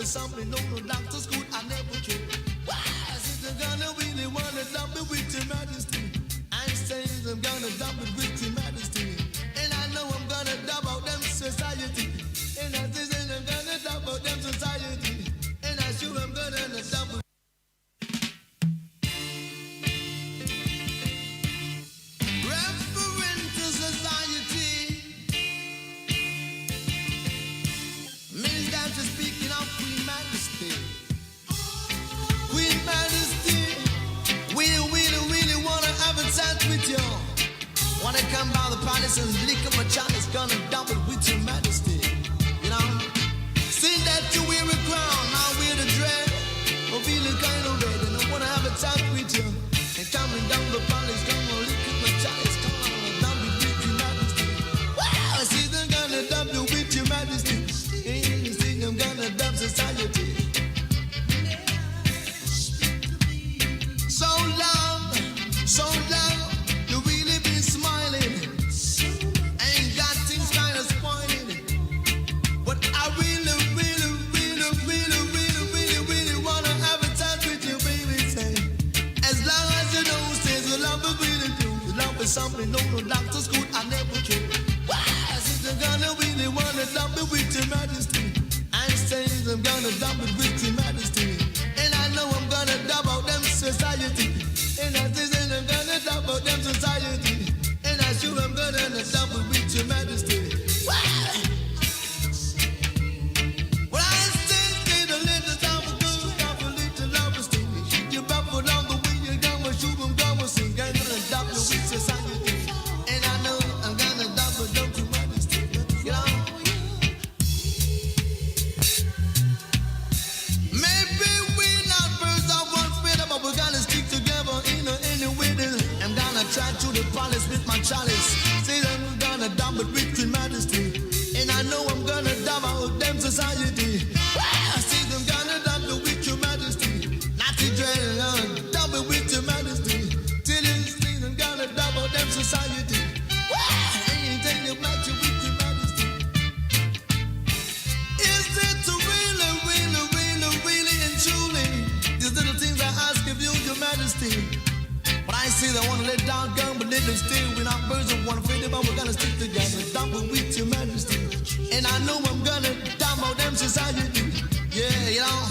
something no doctors could I never cure. Why is it gonna really wanna dump it with your majesty? I'm saying I'm gonna dump it with your majesty. And I know I'm gonna dump out them society. And I say I'm gonna dump out them society. And I sure I'm gonna dump it. Referent to society means that you're speaking of Queen Majesty. Queen Majesty, we really wanna have a chat with you. Wanna come by the palace and lick up a chalice, gonna dump it with your majesty. You know? See that you wear a crown, I wear the dread. I'm feeling kind of red and I wanna have a chat with you. And coming down the palace, gonna lick up a chalice, gonna dump it with your majesty. Wow, see them gonna dump you with your majesty. And you think I'm gonna dump society. So long, you really been smiling. Ain't got things kind of spoiling. But I really wanna have a touch with you, baby. Say, as long as you know, says the love is really true. The love is something no doctors could I never cure. Why is it gonna really wanna dump it with your majesty? I'm saying I'm gonna dump it with your majesty. And I know I'm gonna dump out them society. And I say I'm gonna dump out them society. And I sure I'm gonna dump it with your majesty. Why? Well, I say the little time ago, dump a little love sting. You baffle down the way you're gonna shoot them, gonna sing. I'm gonna dump it with society. And I know I'm gonna dump it down to majesty. You know? Maybe we're not birds of one feather, but we're gonna stick together in any way. I'm gonna try to the palace with my chalice. Say I'm gonna dump it with your majesty. And I know I'm gonna dump out them society. I say I'm gonna dump it with your majesty. Not to dread, dump it with your majesty. Till it's things I'm gonna dump out them society. Anything you match it with your majesty. Is it really and truly these little things I ask of you, your majesty? But I say they wanna let down gun, but let them stay. We're not birds of one feather, but we're gonna stick together. Dump it with your majesty. And I know I'm gonna dump out them society. Yeah, you know.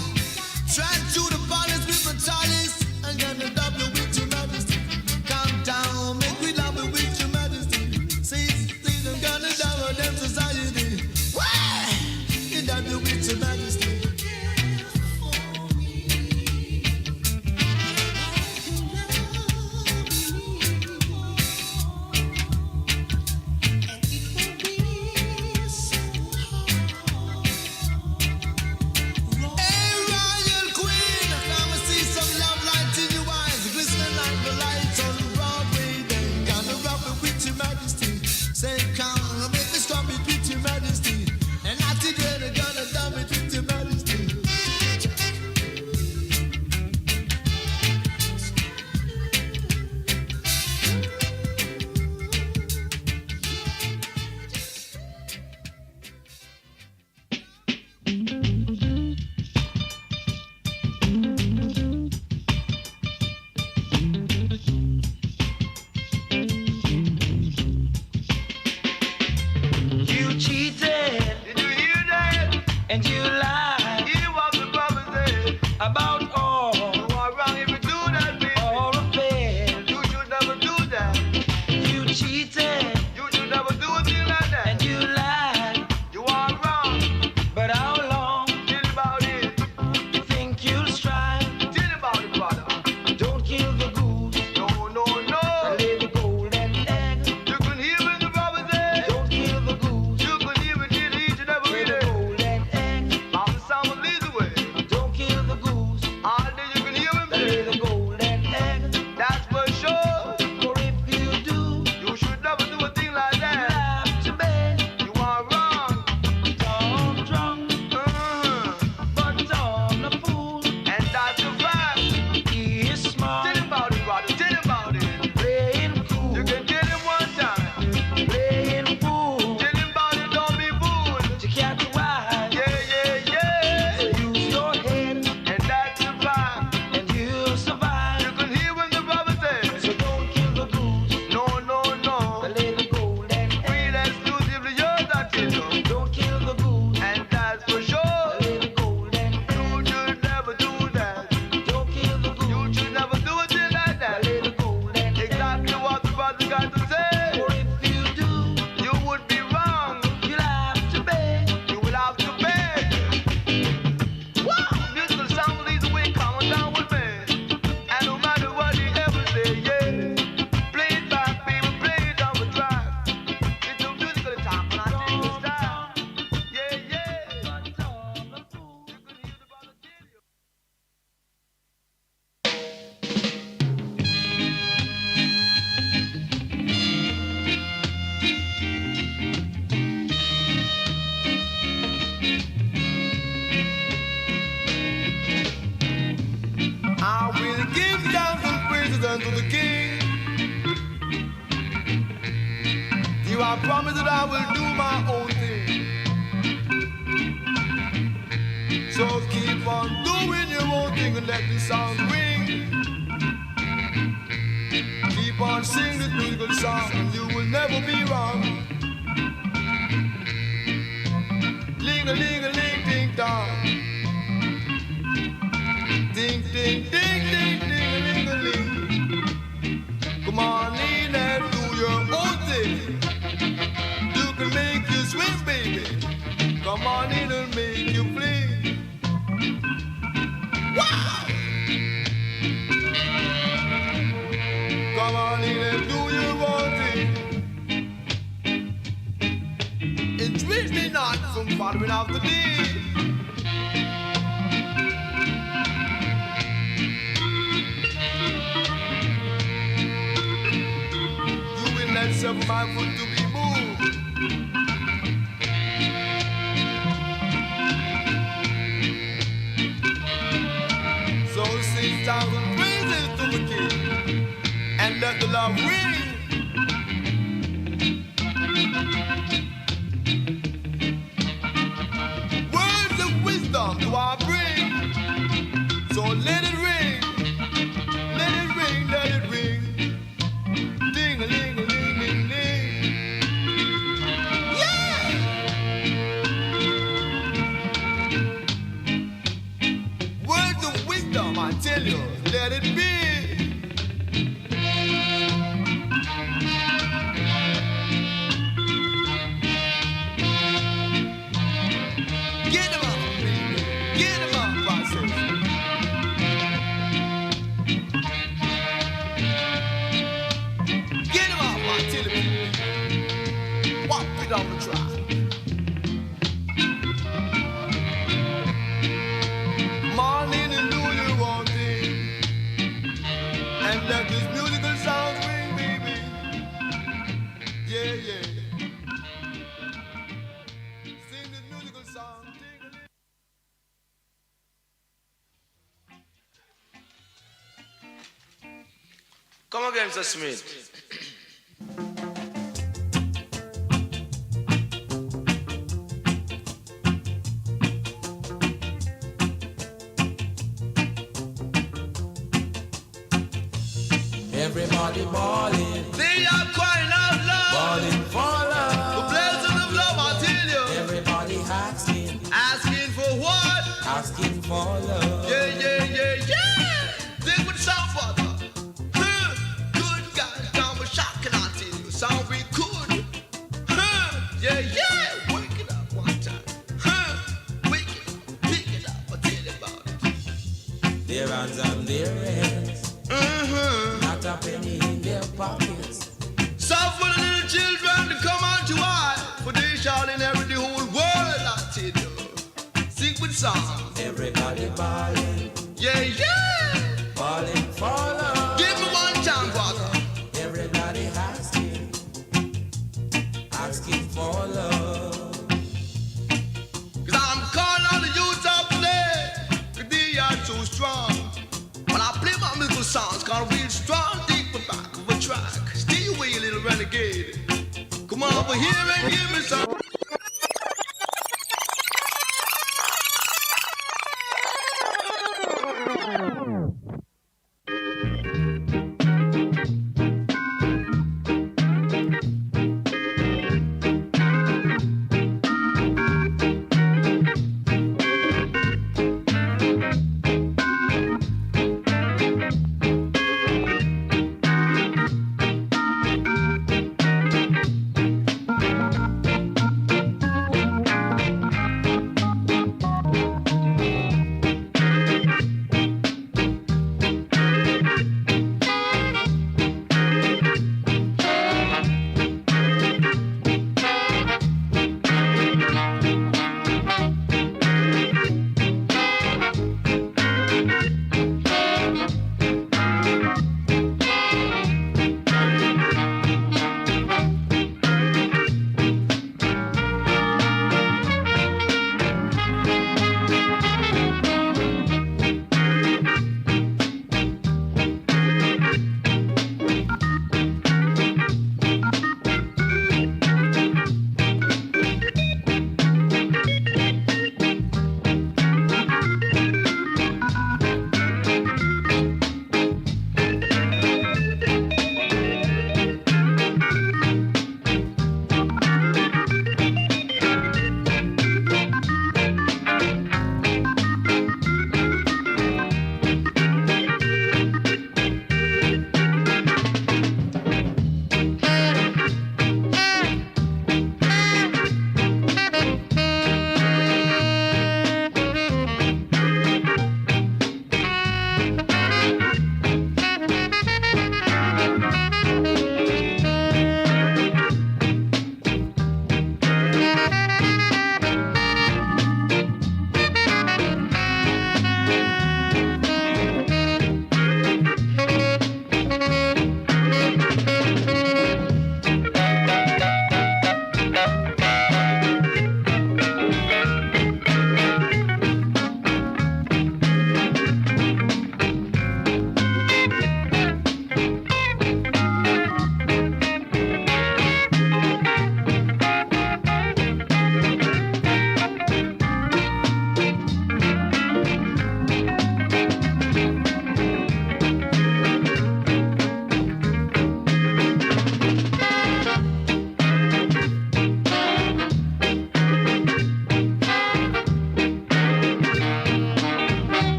Try to the palace with my chalice. I'm gonna dump it with your majesty. Calm down, make we love it with your majesty. Say I'm gonna dump out them society. Why? You dump it with your majesty. promise that I will do my own thing. So keep on doing your own thing and let the sound ring. Keep on singing this musical song and you will never be wrong. Ling-a-ling-a-ling, ding-dong. Ding, ding, ding, ding, ding-a-ling-a-ling. Come on in and do your own thing. You can make you swing, baby. Come on in and make you fling. Wow! Come on in and do your own thing. Entreat me not from following after thee. You will not suffer my foot to be moved. So sing thousand praises to the King, and let the love ring. Words of wisdom do I bring, so let it ring, let it ring, let it ring. Ding-a-ling-a-ling-ling-ling. Yeah! Words of wisdom, I tell you, let it be. Get 'em up, baby. Get 'em up, I say. Get 'em up, I tell you. Walk it on the track. Come on in and do your own thing, and let this musical sound ring, baby. Yeah, yeah. Sing this musical song. Ding-a-ling. Come again, Mr. Smith. Everybody balling, They are crying out loud. balling for The love. blessing of love, I tell you. Everybody asking, Asking for what? asking for love. Yeah, yeah, yeah, yeah. Sing with sound, brother. Huh. Good God, sound was shocking, I tell you. Sound we could. Huh. Yeah, yeah. Wake it up one time. Huh. Wake it up, pick it up, I tell you about it. Their hands on their heads, Mm-hmm. not a penny in their pockets. Sound for the little children to come out to I, for they shall inherit the whole world, I tell you. Sing with song. Everybody balling, Yeah, yeah. balling for love. Give me one time, brother. Everybody asking, asking for love. Cause I'm calling on the youth of today, cause they are too strong. When I play my musical songs, gonna real strong deep the back of a track. Stay away, you little renegade. Come on over here and give me some.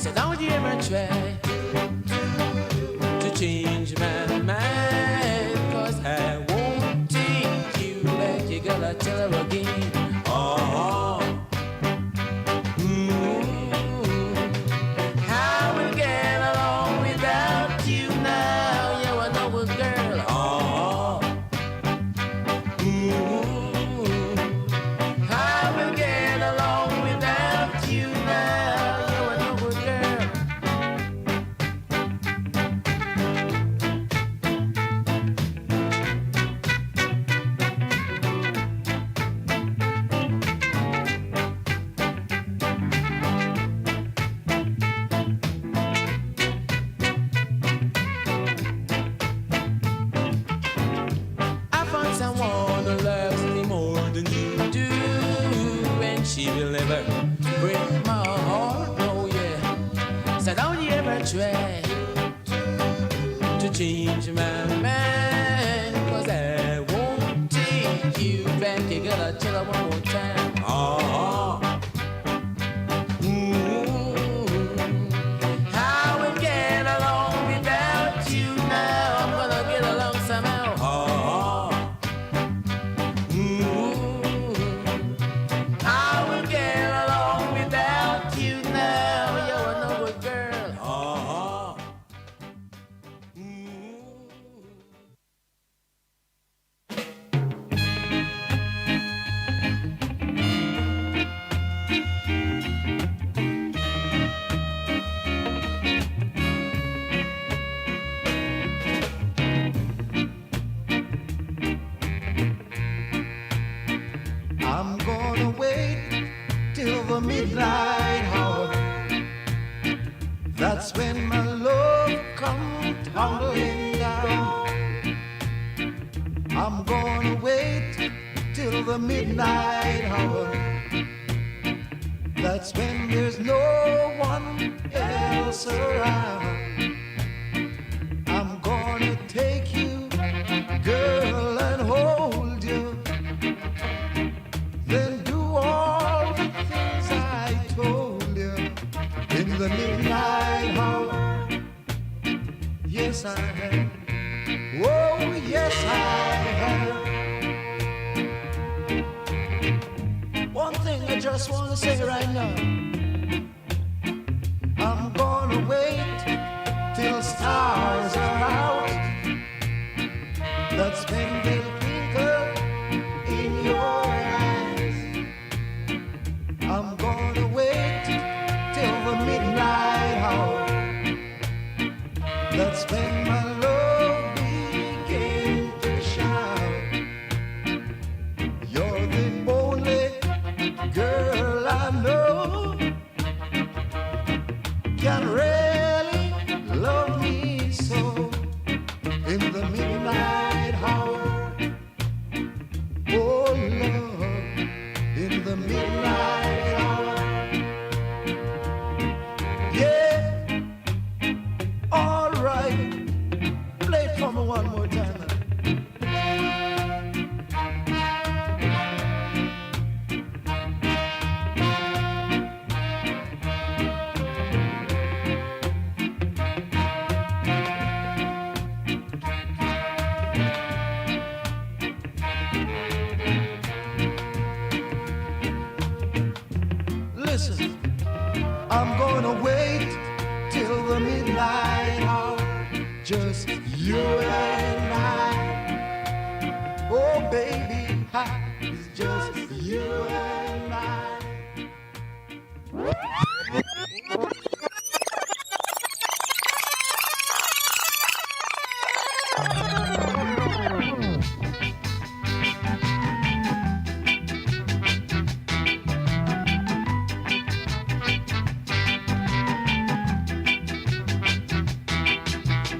So don't you ever try to change my mind, 'cause I won't take you back. You gotta tell her again. Oh, how we get along without you now? You're a noble girl. Oh, how we get along without you now? You're a noble girl. I found someone who loves me more than you do, and she will never break my heart, oh yeah. So don't you ever try to change my mind, 'cause I won't take you back. You gotta tell her one more time. Oh, how we get along without you now? I'm gonna get along somehow. Oh, how we get along without you now? You're a noble girl. Oh. I'm gonna wait till the midnight hour. That's when my love comes tumbling down. I'm gonna wait till the midnight hour. That's when there's no one else around. I'm gonna take you, girl, and hold you. Then do all the things I told you in the midnight hour. Yes, I have. Oh, yes, I have. One thing I just want to say right now. I'm gonna wait till stars are out. That's when they'll twinkle in your eyes. I'm gonna wait till the midnight hour. That's when my love begins to shine. You're the only girl I know can really love me so. In the midnight hour, oh love, in the midnight hour. Yeah, all right. Play it for me one more time. Listen, I'm gonna wait till the midnight hour. Just you and I. Oh, baby, it's just you and I.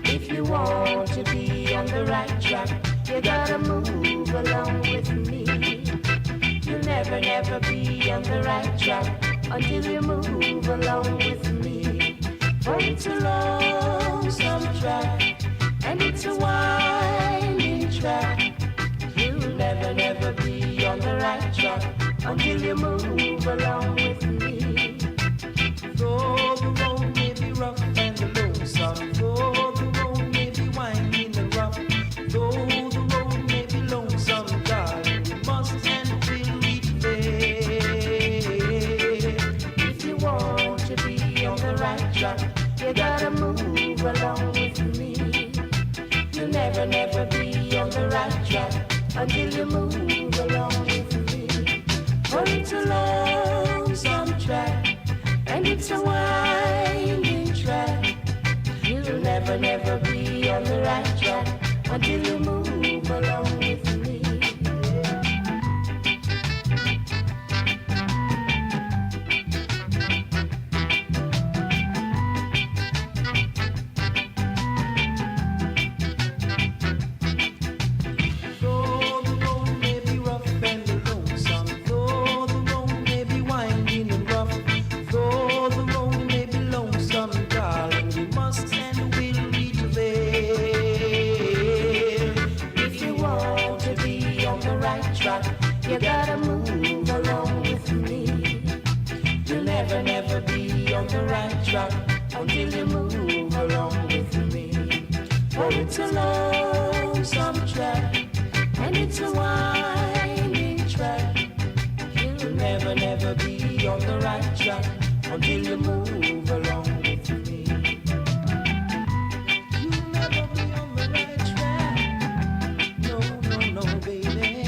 If you want to be on the right track, you gotta move along with me. You'll never, never be on the right track until you move along with me. For it's a lonesome track, and it's a winding track. You'll never, never be on the right track until you move along with me. Though the road track. You gotta move along with me. You'll never, never be on the right track until you move along with me. For it's a lonesome track, and it's a winding track. You'll never, never be on the right track until you move along with me. You gotta move along with me. You'll never, never be on the right track until you move along with me. For it's a lonesome track, and it's a winding track. You'll never, never be on the right track until you move along with me. You'll never be on the right track. No, no, no, baby.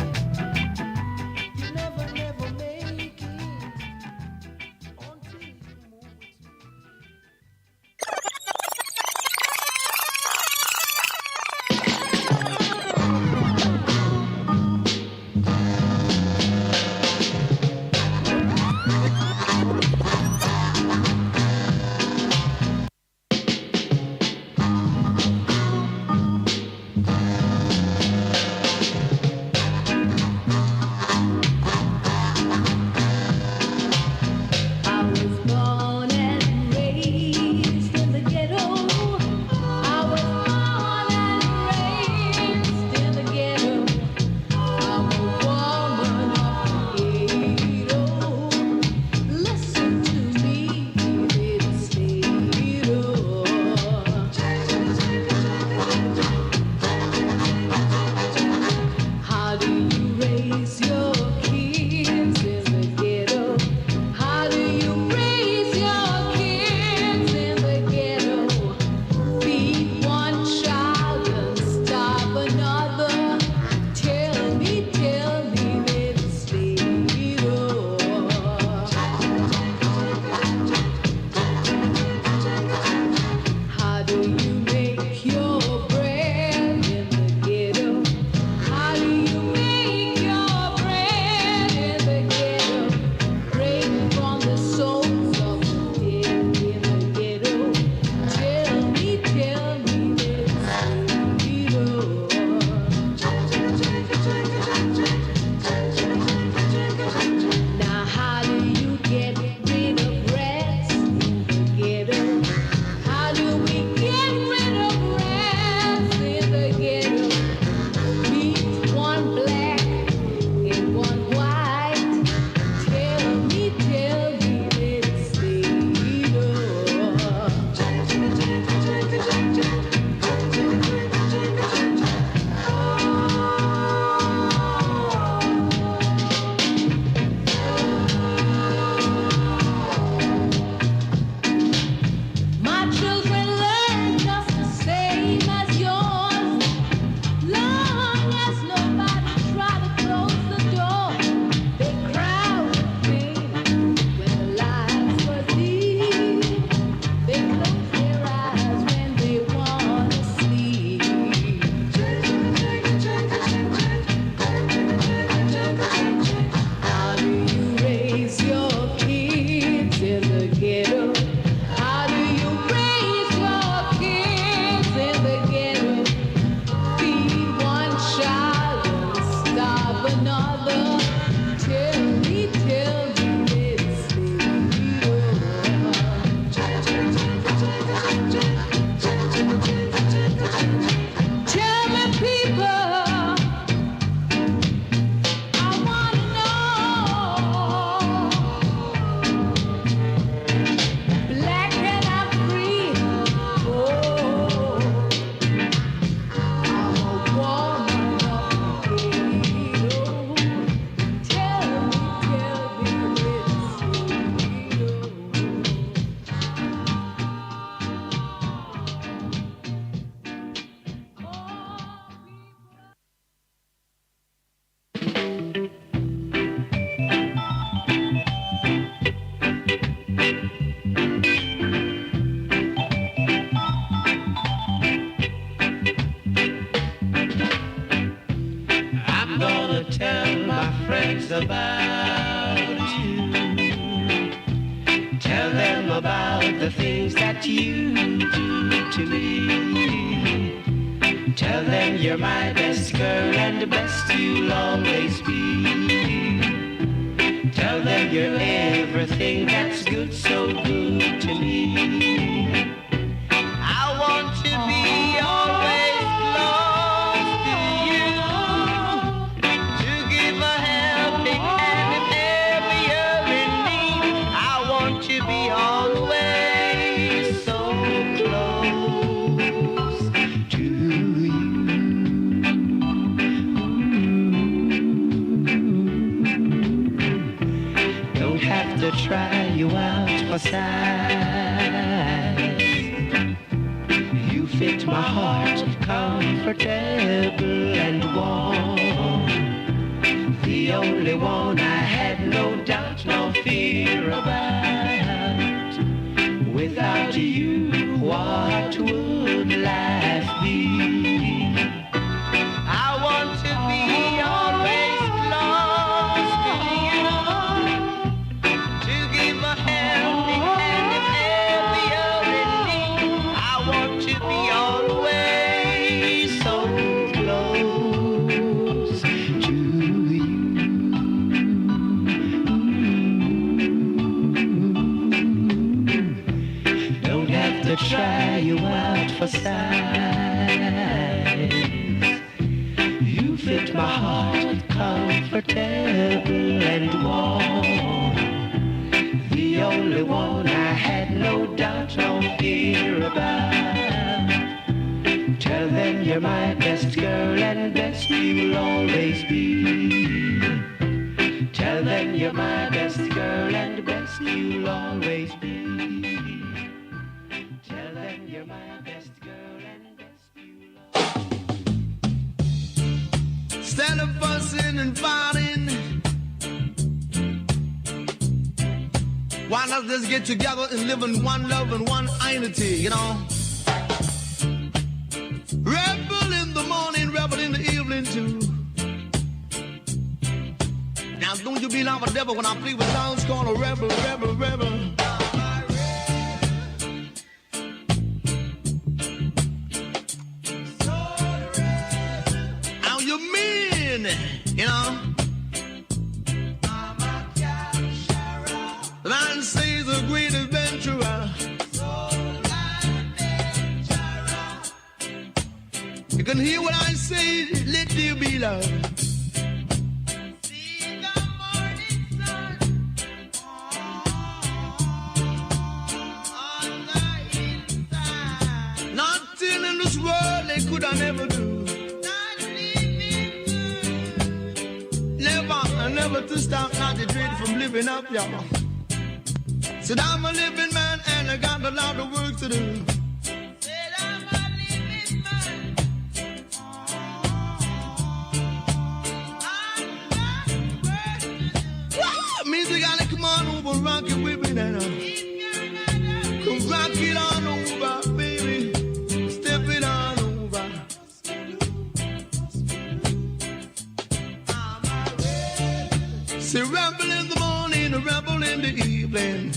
to me. Tell them you're my best girl and the best you'll always be. Tell them you're everything that's good, so good to me. I want to be always close to you, to give a helping hand if ever you're in need. I want to be always so close to you. Don't have to try you out for size. You fit my heart, comfortable and warm. The only one I had no doubt, no fear about. Without you, what would life be? I want to be always close to you, to give a helping hand if ever you're in need. I want to be always so close to you. Don't have to try you out for size. You fit my heart, comfortable and warm. The only one I had no doubt, no fear about. Tell them you're my best girl and best you'll always be. Tell them you're my best girl and best you'll always be. Tell them you're my best girl and best you'll always be. Instead of fussing and fighting, why not just get together and live in one love and one unity, you know? Rebel in the morning, rebel in the evening too. Now don't you be like a devil when I play with sounds called a rebel, rebel, rebel. Now you mean, you know? The man says a great adventurer. You can hear what I say, let there be love. See the morning sun on the inside. Nothing in this world they could I never do. Not living good. Never to stop, not to dread from living up, y'all. Said I'm a living man and I got a lot of work to do. Said I'm a living man. Music gotta come on over, rock it with me now. Come rock it on over, baby. Step it on over. Say rebel in the morning, a rebel in the evening.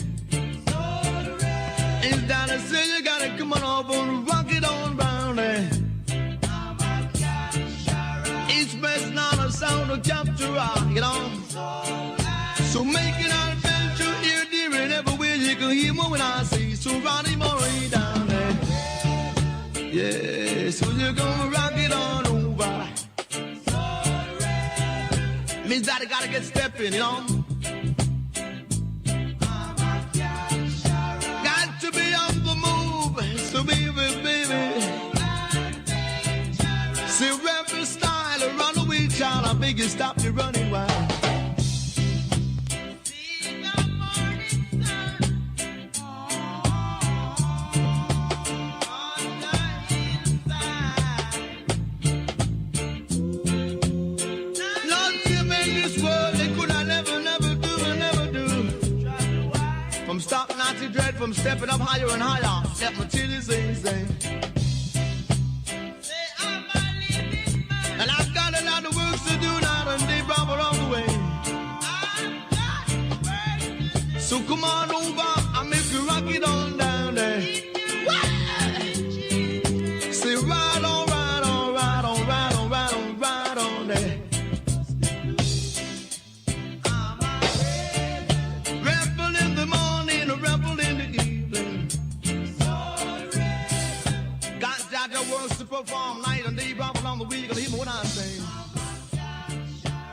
It's down to say you gotta come on over and rock it on round there. It's best not a sound of capture, you know. So make it an adventure here, dear, and everywhere you can hear me when I say, so Ronnie Murray down there. Yeah, so you're gonna rock it on over. Means that I gotta get stepping, you know. Got to be on the move, so baby, baby. See, rebel style, a runaway child, I beg you stop your running wild. From stepping up higher and higher, let me tell you sing. And I've got a lot of work to do now, and they brought along the way. So come on over, I'll make you rock it on down there. perform night and day, drop along the week, gonna hear me when I sing.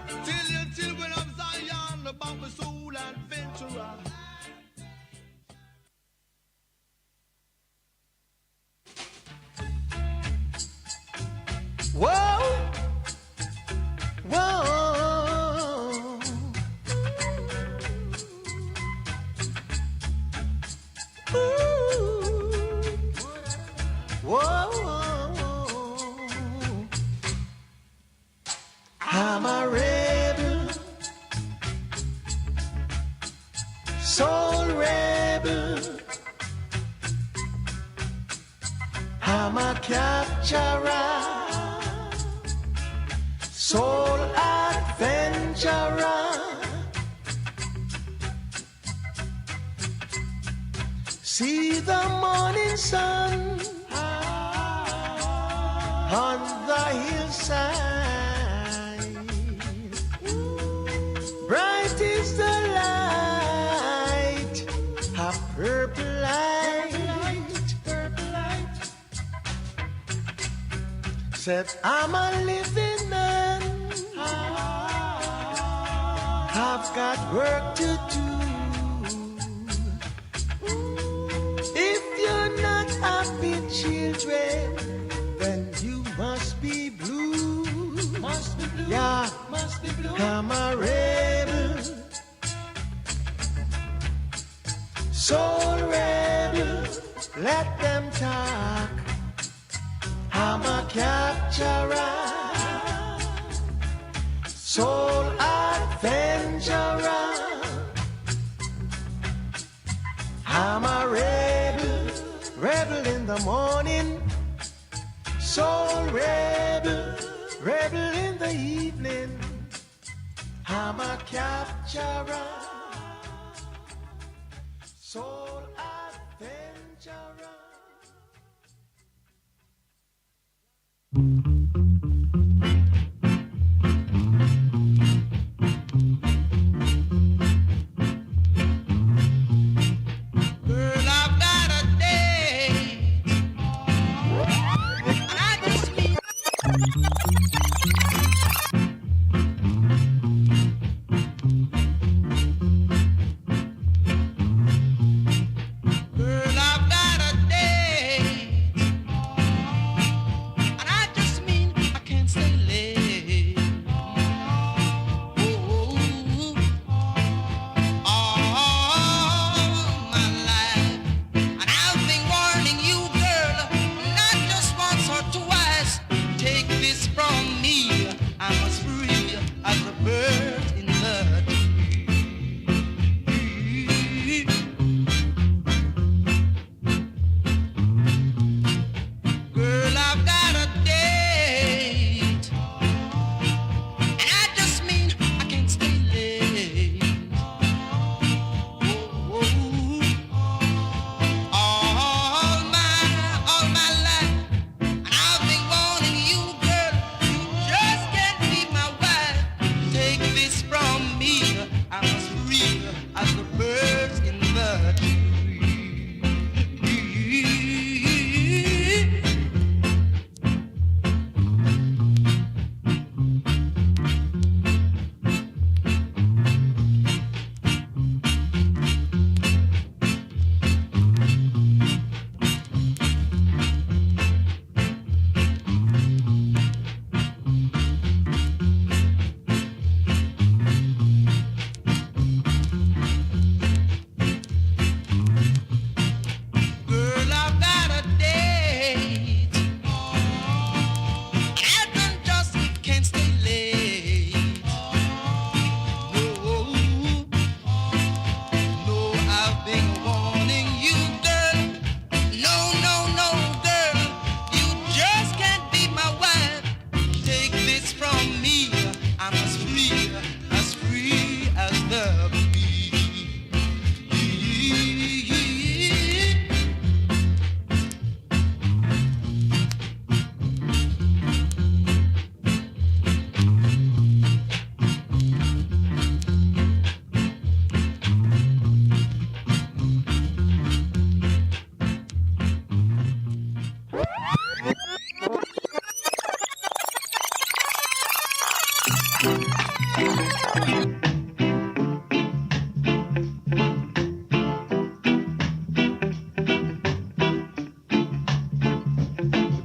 Tell your children of Zion about the soul adventurer. Whoa, whoa, ooh, whoa. I'm a rebel, soul rebel. I'm a capturer, soul adventurer. See the morning sun on the hillside. Bright is the light, a purple light. Said I'm a living man, I've got work to do. If you're not happy, children, then you must be blue. Must be blue. Yeah, must be blue. I'm a rebel, soul rebel. Let them talk. I'm a capturer, soul adventurer. I'm a rebel, rebel in the morning, soul rebel, rebel in the evening. I'm a capturer, soul adventurer. Take this broad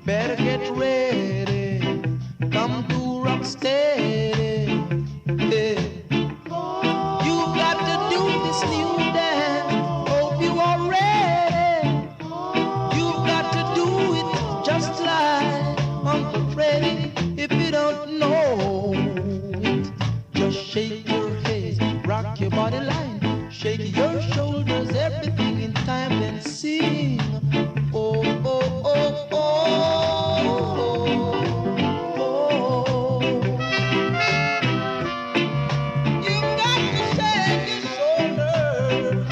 Better get ready, come to rock steady. Yeah. You've got to do this new dance. Hope you are ready. You've got to do it just like Uncle Freddie. If you don't know it, just shake your head, rock your body line, shake your shoulders, everything in time, then sing. Oh, oh, oh, oh, oh, oh. You got to shake your shoulders.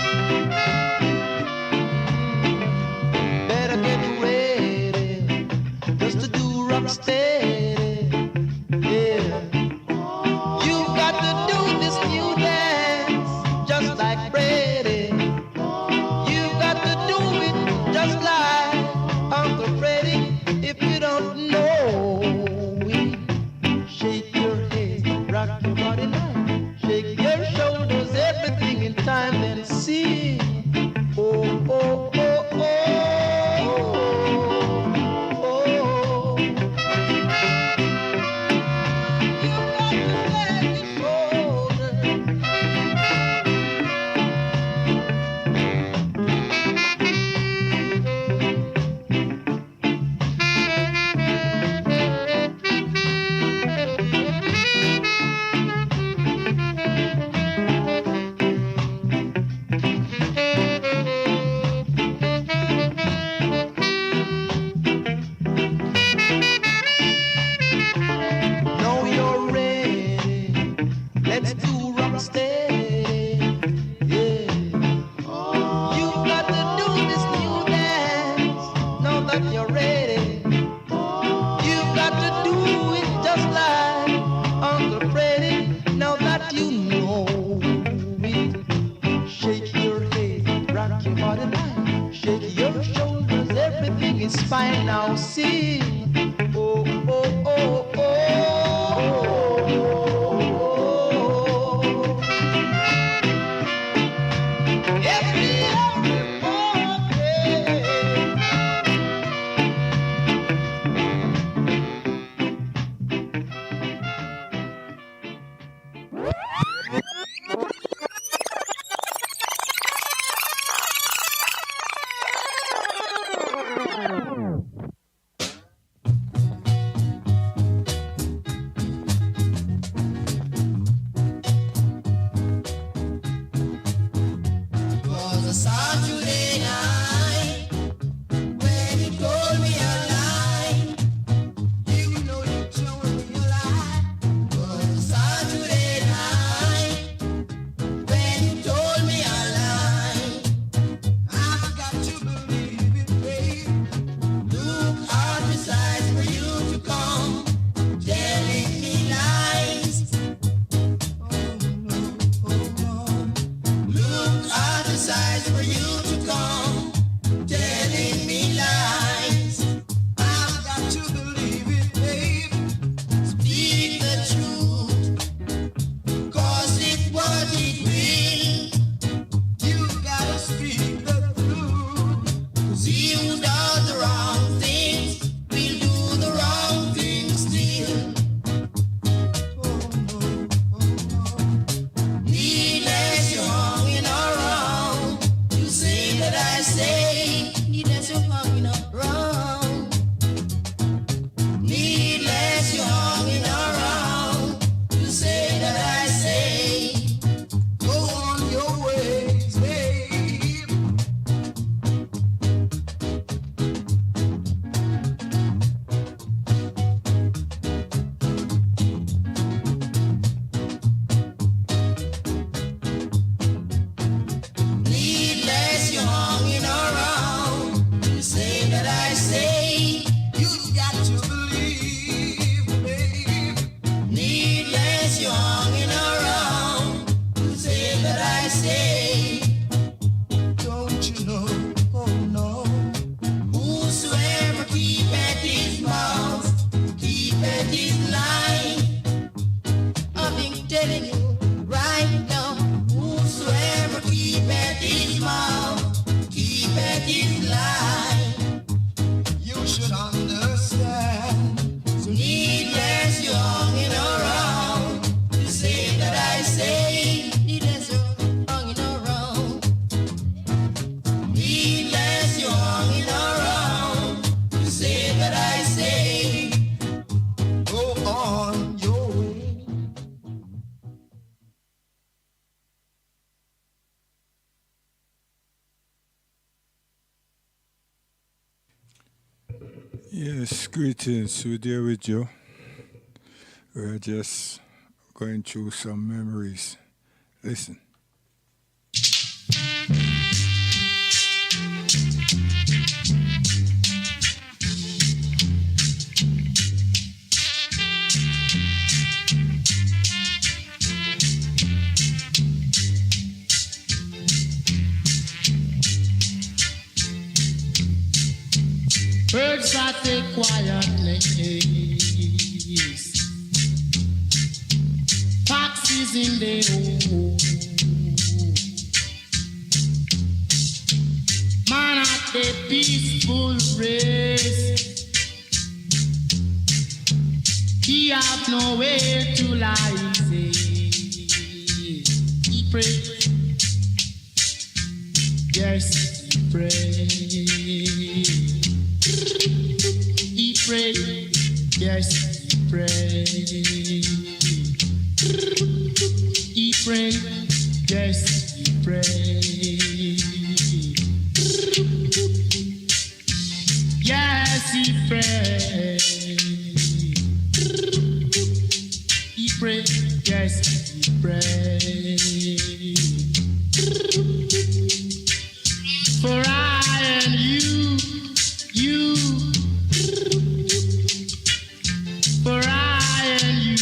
Better get ready just to do rock steady. Yeah. You got to do this new dance just like Freddie. You got to do it just like Uncle Freddie. If you don't know it, shake your head, rock your body line, shake your shoulders, everything in time, then sing. Oh, oh, oh, oh, oh, oh. You got to shake your shoulders. Know you're ready. Let's do rock steady. Yeah. You've got to do this new dance. Know that you're ready. You've got to do it just like Uncle Freddie. Now that you know it, shake your head, rock your body line, shake your shoulders, everything is fine. Now sing. Oh, oh, oh, oh, oh. It was a Saturday night when you told me a lie. You know you told me a lie. It was a Saturday night when you told me a lie. I've got to believe it, babe. Yes, greetings. We're there with you. We're just going through some memories. Listen. Birds that take quiet place, foxes in the hole, man at the peaceful race, he have nowhere to lie, say, he pray, yes, he pray. He pray, yes, he pray. He pray, yes, he pray. Yes, he pray. He pray, yes, he pray. For I and you, for I and you,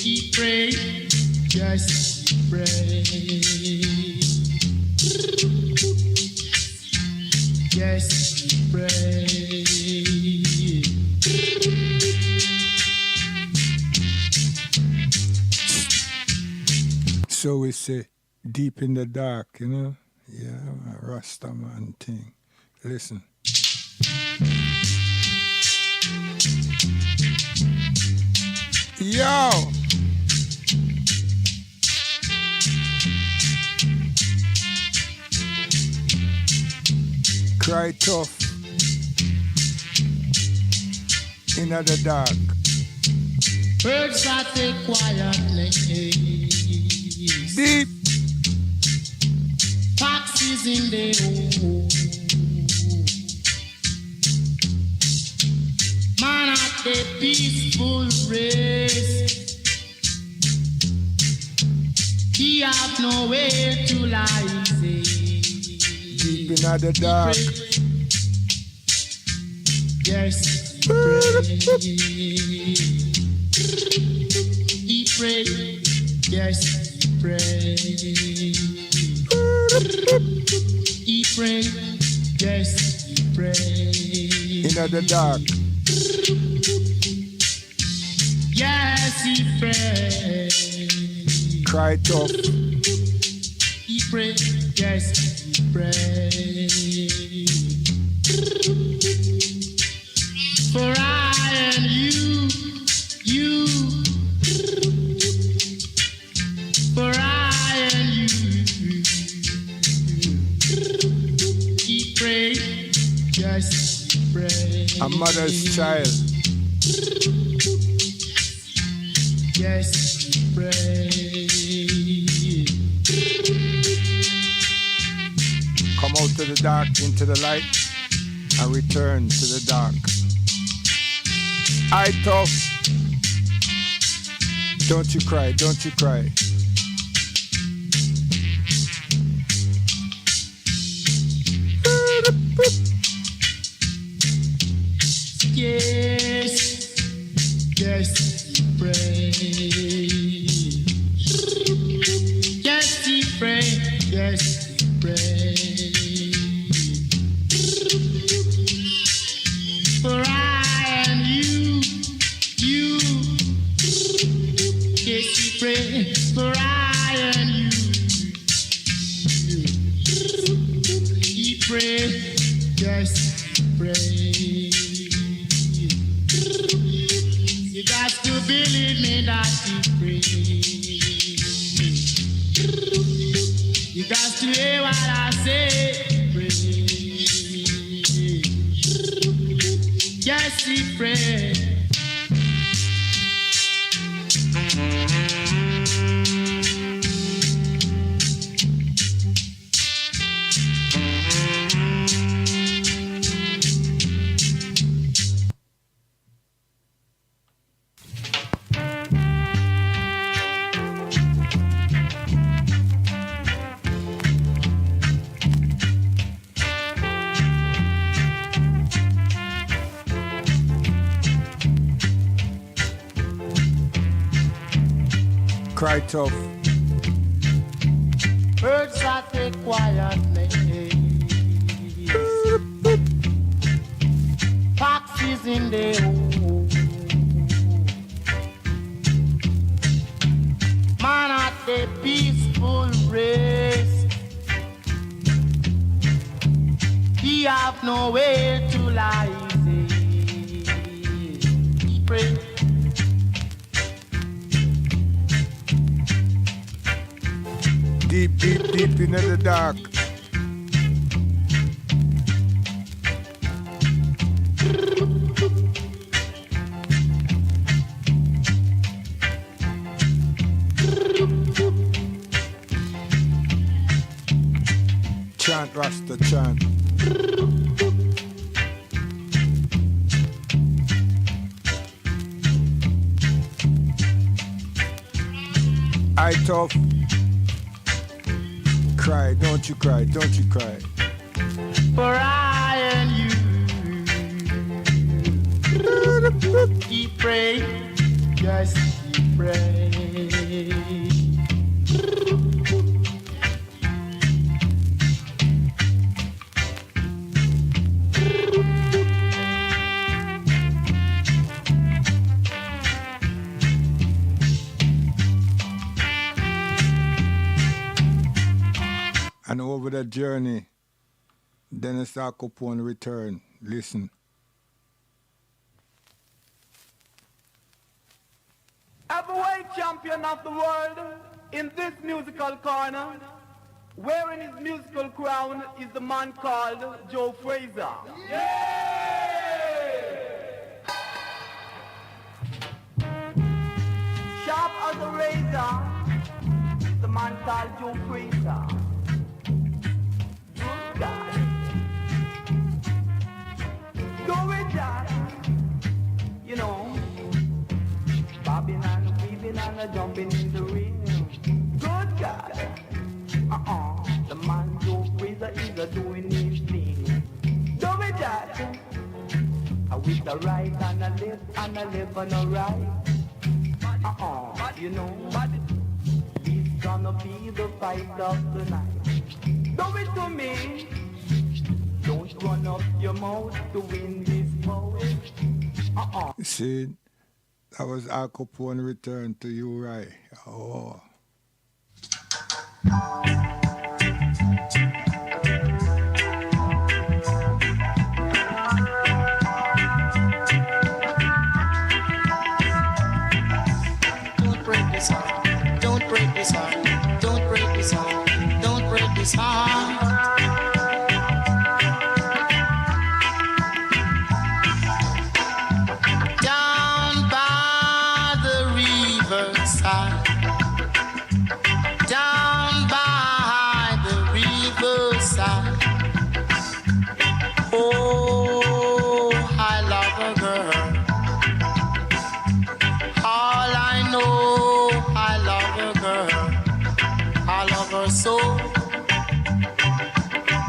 he pray, yes, he pray, yes, he pray. So we say, deep in the dark, you know? Yeah, Rastaman thing. Listen. Yo! Cry tough. In the dark. Birds that take quietly, Deep. foxes in the hole, man at the peaceful race, he have nowhere to lie, say, Deep in the dark. yes, he pray. He pray, yes, he pray. He pray, yes, he pray. In the dark. Yes, he pray. Cry tough. He pray, yes, he pray. For I and you, for I and you, he pray, yes, he pray. A mother's child. Yes, he pray. Come out to the dark, into the light, and return to the dark. I tough. Don't you cry, don't you cry. Yes, yes, he pray. Yes, he pray. Yes, he pray. For I and you, yes, he pray. For I and you, he pray. Yes, he pray. You got to believe me that he pray. You got to hear what I say. Pray. Yes, he pray. Cry tough. Birds at a quiet place. Foxes in the hole. Man at the peaceful race. He have nowhere to lie. He pray. Deep, deep, deep into the dark. Chant, Rasta, chant. I tough. Cry, don't you cry, don't you cry. For I and you, he pray, yes, he pray. And over that journey, Dennis Acopone return. Listen. Heavyweight champion of the world in this musical corner, wearing his musical crown, is the man called Joe Frazier. Sharp as a razor, the man called Joe Frazier. Good God. Go with that. You know, bobbing and weaving and jumping in the ring. Good God. The man Joe Frazier is doing his thing. Do with that. With the right and a left and a left and a right. You know, this gonna be the fight of the night. Do it to me. Don't run up your mouth to win this fight. You see, that was Acopone return to you, right? Oh. Don't break this heart. Don't break this heart. Don't break this heart. Don't break this heart. Down by the riverside. Down by the riverside. Oh, I love a girl. All I know, I love a girl. I love her so.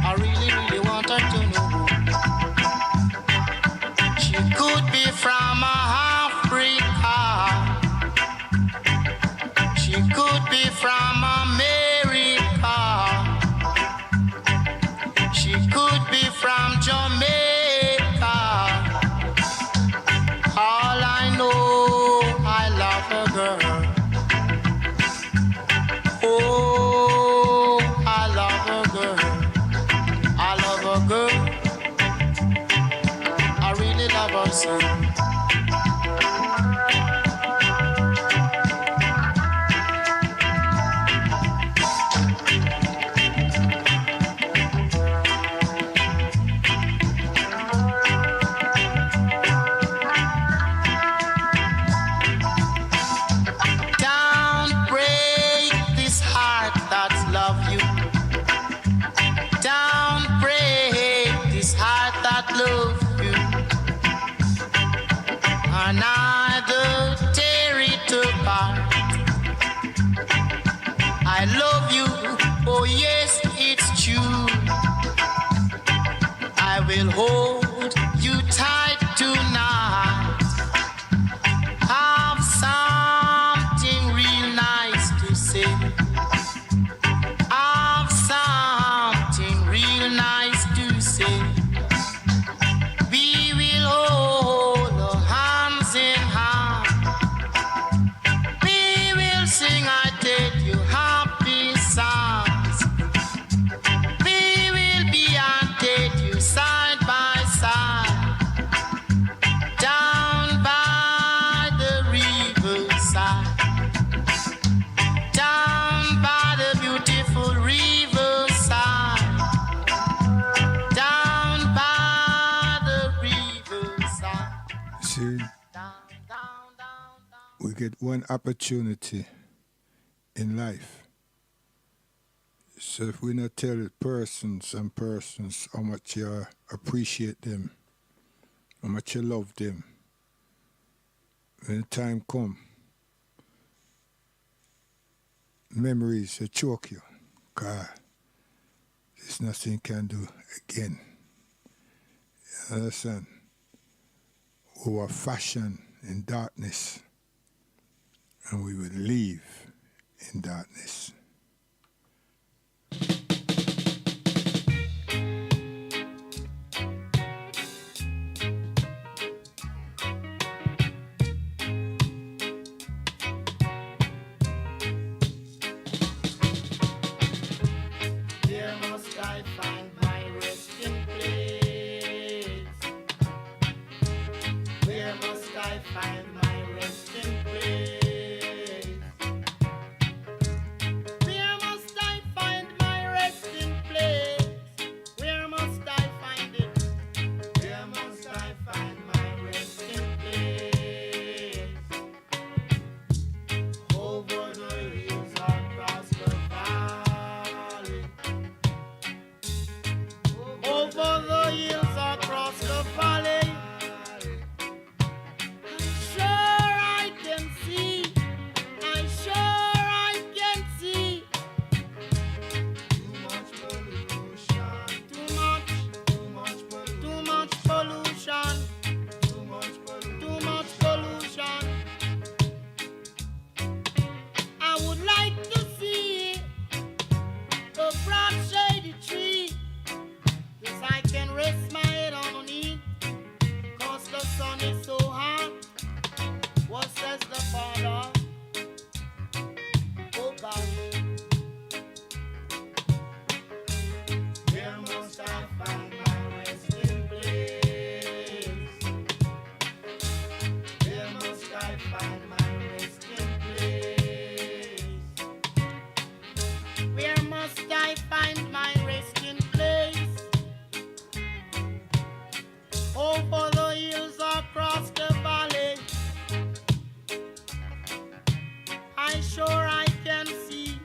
I really, really want her to know. She could be from Africa. She could be from America. She could be from Jamaica. All I know, I love a girl. Oh, I love a girl. I love a girl. I really love her so. Don't break this heart that love you. Don't break this heart that love you. Another tear it apart. I love you, oh yes, it's true. I will hold you tight tonight. Have something real nice get one opportunity in life. So if we not tell some persons how much you appreciate them, how much you love them, when the time come, memories will choke you. God, there's nothing can do again. You understand? We were fashioned in darkness, and we will live in darkness. Where must I find my resting place? Where must I find my resting place? Where must I find my resting place? Where must I find it? Where must I find my resting place? Over the hills across the valley. Over the hills across the valley. Sure I can see. I sure I can see. Too much pollution. Too much pollution. Too much pollution. Too much pollution. I would like to see a broad shady tree, 'cause I can rest my head underneath, 'cause the sun is so hot. What says the Father? Oh gosh. Where must I find my resting place? Where must I find my resting place? Where must I find my resting place? Over the hills across the valley. I sure I can see.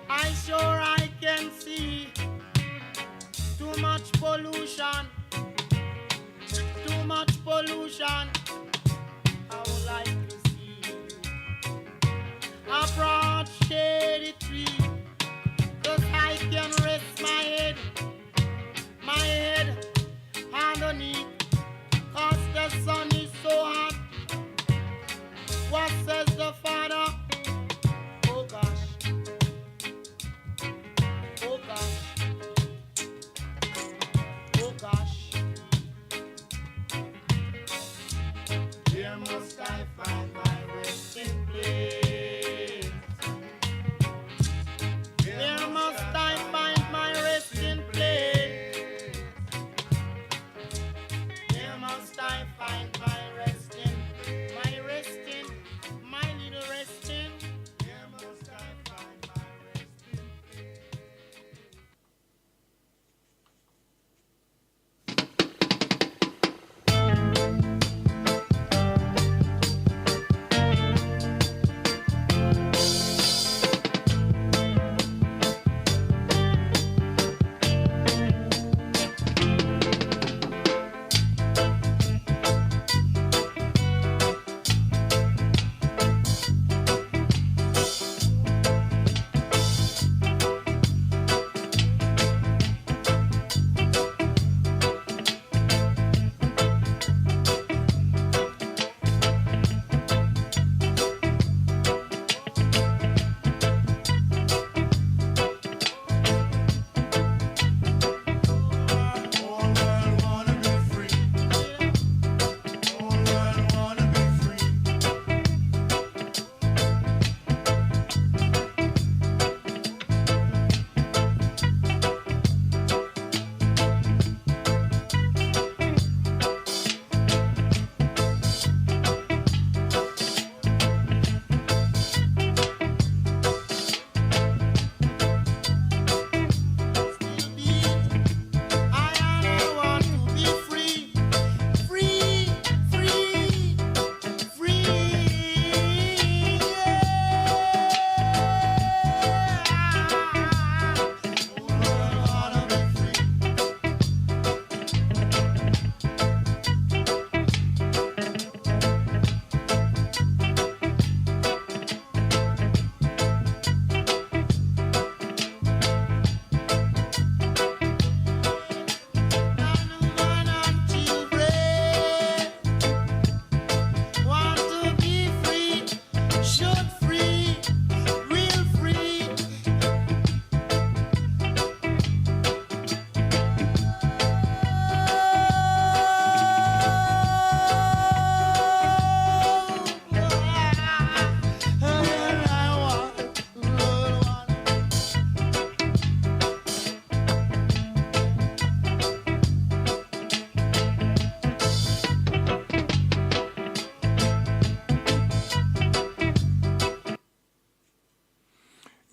I sure I can see. Too much pollution. Too much pollution. I would like to see a broad shady tree, 'cause I can rest my head underneath, 'cause the sun is so hot. What says the Father? Oh gosh. Oh gosh. Oh gosh. Where must I find my resting place? Where must I find my resting place?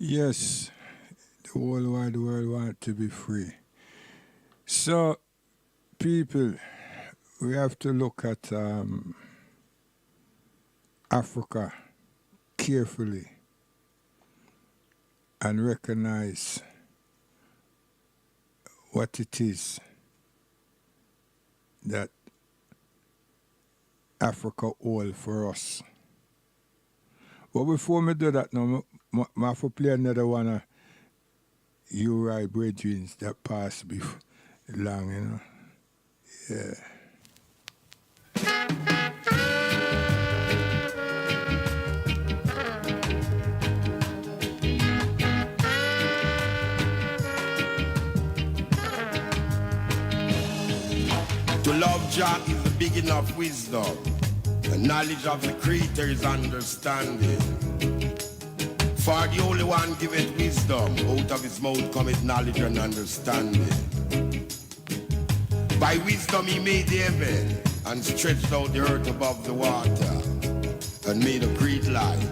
Yes, the whole wide world wants to be free. So, people, we have to look at Africa carefully and recognize what it is that Africa holds for us. But before me do that now, I have to play another one of Uri Bridgins that passed before long, you know. Yeah. To love Jah is the big enough wisdom. The knowledge of the Creator is understanding. For the only one giveth wisdom, out of his mouth cometh knowledge and understanding. By wisdom he made the heaven, and stretched out the earth above the water, and made a great light.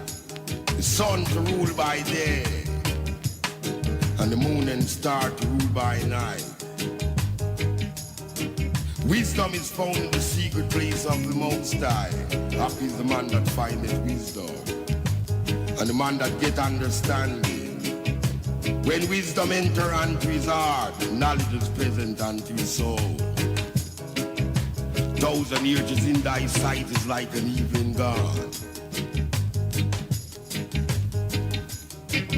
The sun to rule by day, and the moon and star to rule by night. Wisdom is found in the secret place of the Most High. Happy is the man that findeth wisdom, and the man that get understanding. When wisdom enter unto his heart, knowledge is present unto his soul. 1,000 years in thy sight is like an evening gone.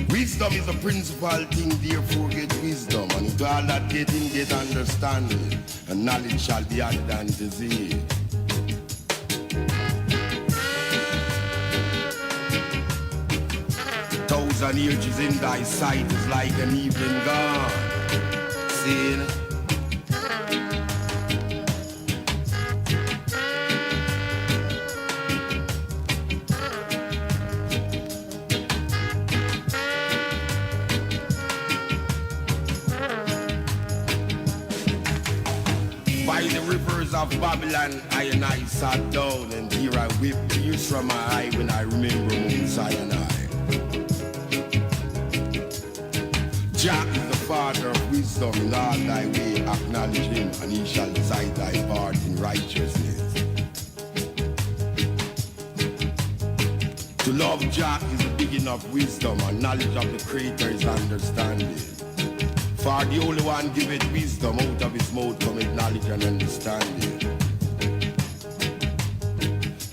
Wisdom is the principal thing, therefore get wisdom. And with all that getting, get understanding. And knowledge shall be added unto thee. Thousand years in thy sight is like an evening gone. See? Of Babylon, I and I sat down, and here I whipped tears from my eye when I remember Mount Sinai. Jah is the father of wisdom, in all thy way acknowledge him, and he shall decide thy part in righteousness. To love Jah is the beginning of wisdom, and knowledge of the Creator is understanding. For the only one giveth wisdom, out of his mouth cometh knowledge and understanding.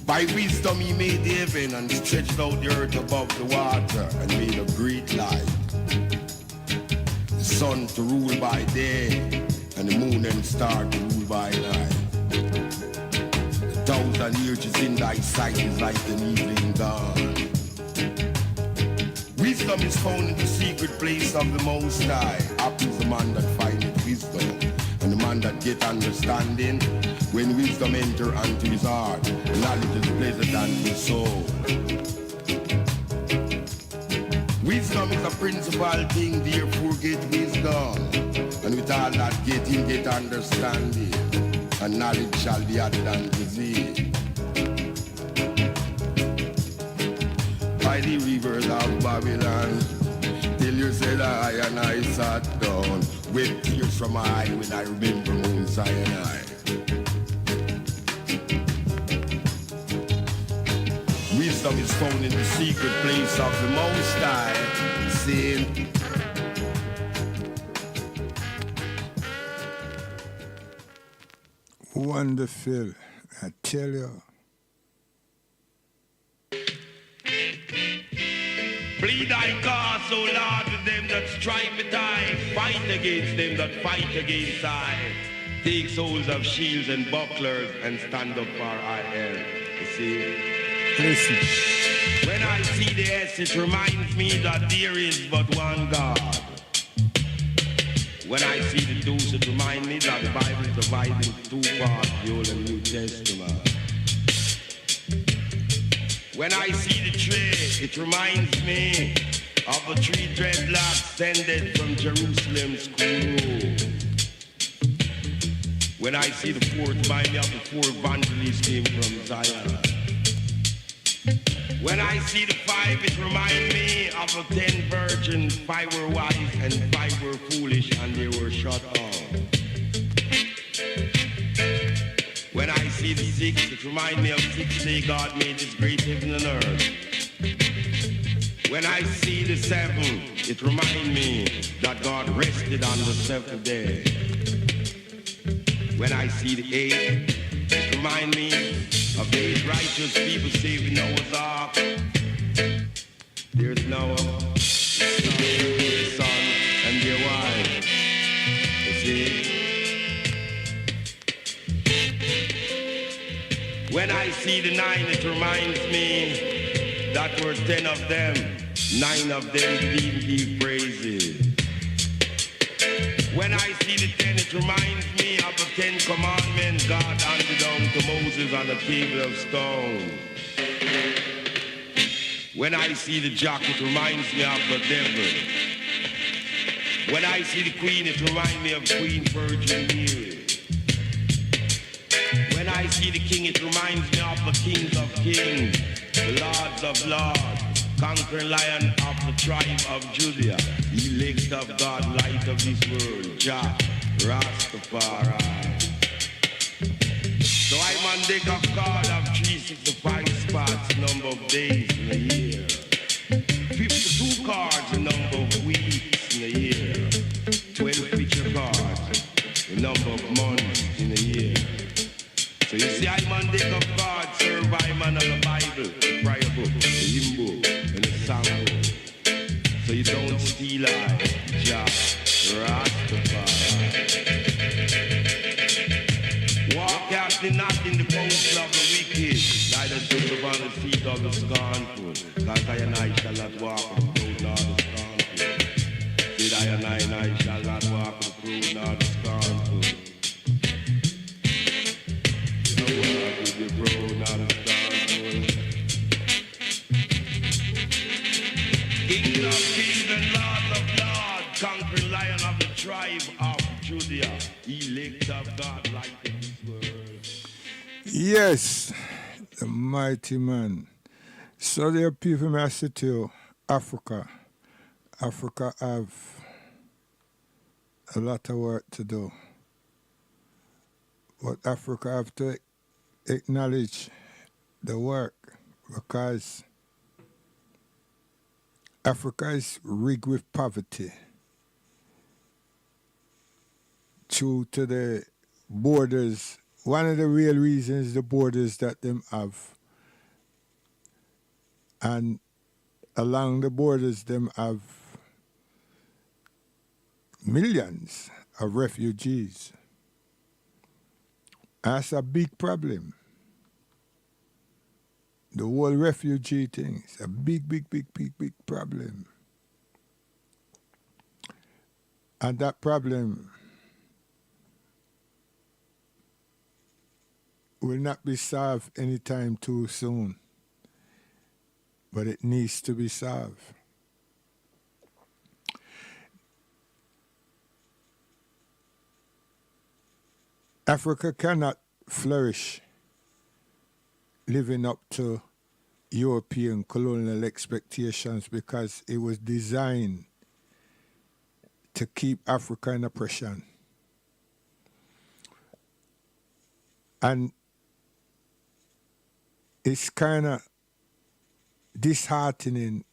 By wisdom he made the heaven, and stretched out the earth above the water, and made a great light. The sun to rule by day, and the moon and star to rule by night. 1,000 years is in thy sight is like an evening dawn. Wisdom is found in the secret place of the Most High. Happy is the man that findeth wisdom, and the man that get understanding. When wisdom enter unto his heart, knowledge is pleasant unto his soul. Wisdom is a principal thing, therefore get wisdom. And with all that getting, get understanding, and knowledge shall be added unto thee. By the rivers of Babylon, till you said I and I sat down, with tears from my eye when I remember Mount Sinai. Wisdom is found in the secret place of the Most High, saying, wonderful, I tell you. Plead thy cause, O Lord, with them that strive with I. Fight against them that fight against I. Take souls of shields and bucklers and stand up for our help. You see? Listen. When I see the S, it reminds me that there is but one God. When I see the deuce, it reminds me that the Bible is divided into two parts, the Old and New Testament. When I see the tree, it reminds me of the three dreadlocks descended from Jerusalem's cool road. When I see the four, it reminds me of the four evangelists came from Zion. When I see the 5, it reminds me of the 10 virgins. 5 were wise and 5 were foolish, and they were shut off. When I see the 6, it reminds me of 6 day God made this great heaven and earth. When I see the 7, it reminds me that God rested on the 7th day. When I see the 8, it reminds me of these righteous people saving Noah's Ark. There's Noah, his son, and their wife. You see? When I see the 9, it reminds me that were 10 of them. 9 of them didn't give praises. When I see the 10, it reminds me of the 10 commandments God handed down to Moses on a table of stone. When I see the jack, it reminds me of the devil. When I see the queen, it reminds me of Queen Virgin Mary. When I see the king, it reminds me of the kings of kings, the lords of lords, conquering lion of the tribe of Judah, elect of God, light of this world, Jah, Rastafari. So I'm on deck of God of 365 spots, number of days in a year. 52 cards, the number of weeks in a year. 12 picture cards, the number of months in a year. So you see, I'm on deck of God, serve by man of the Bible, the prayer book, the hymn book, and the song book. So you don't steal I, Jah, Rastafari. Walk out not in the counsel of the wicked, neither sit upon the seat of the scornful. Cause I and I shall not walk on the road nor the scornful. Did I and I shall not walk on the road nor the scornful. King of kings and Lord of lords, conquering lion of the tribe of Judah, elect of God, light in this world. Yes, the mighty man. So there are people may say to you, Africa. Africa have a lot of work to do. But Africa have to acknowledge the work because Africa is rigged with poverty due to the borders. One of the real reasons the borders that them have, and along the borders them have millions of refugees. That's a big problem. The whole refugee thing is a big problem. And that problem will not be solved anytime too soon, but it needs to be solved. Africa cannot flourish living up to European colonial expectations because it was designed to keep Africa in oppression. And it's kind of disheartening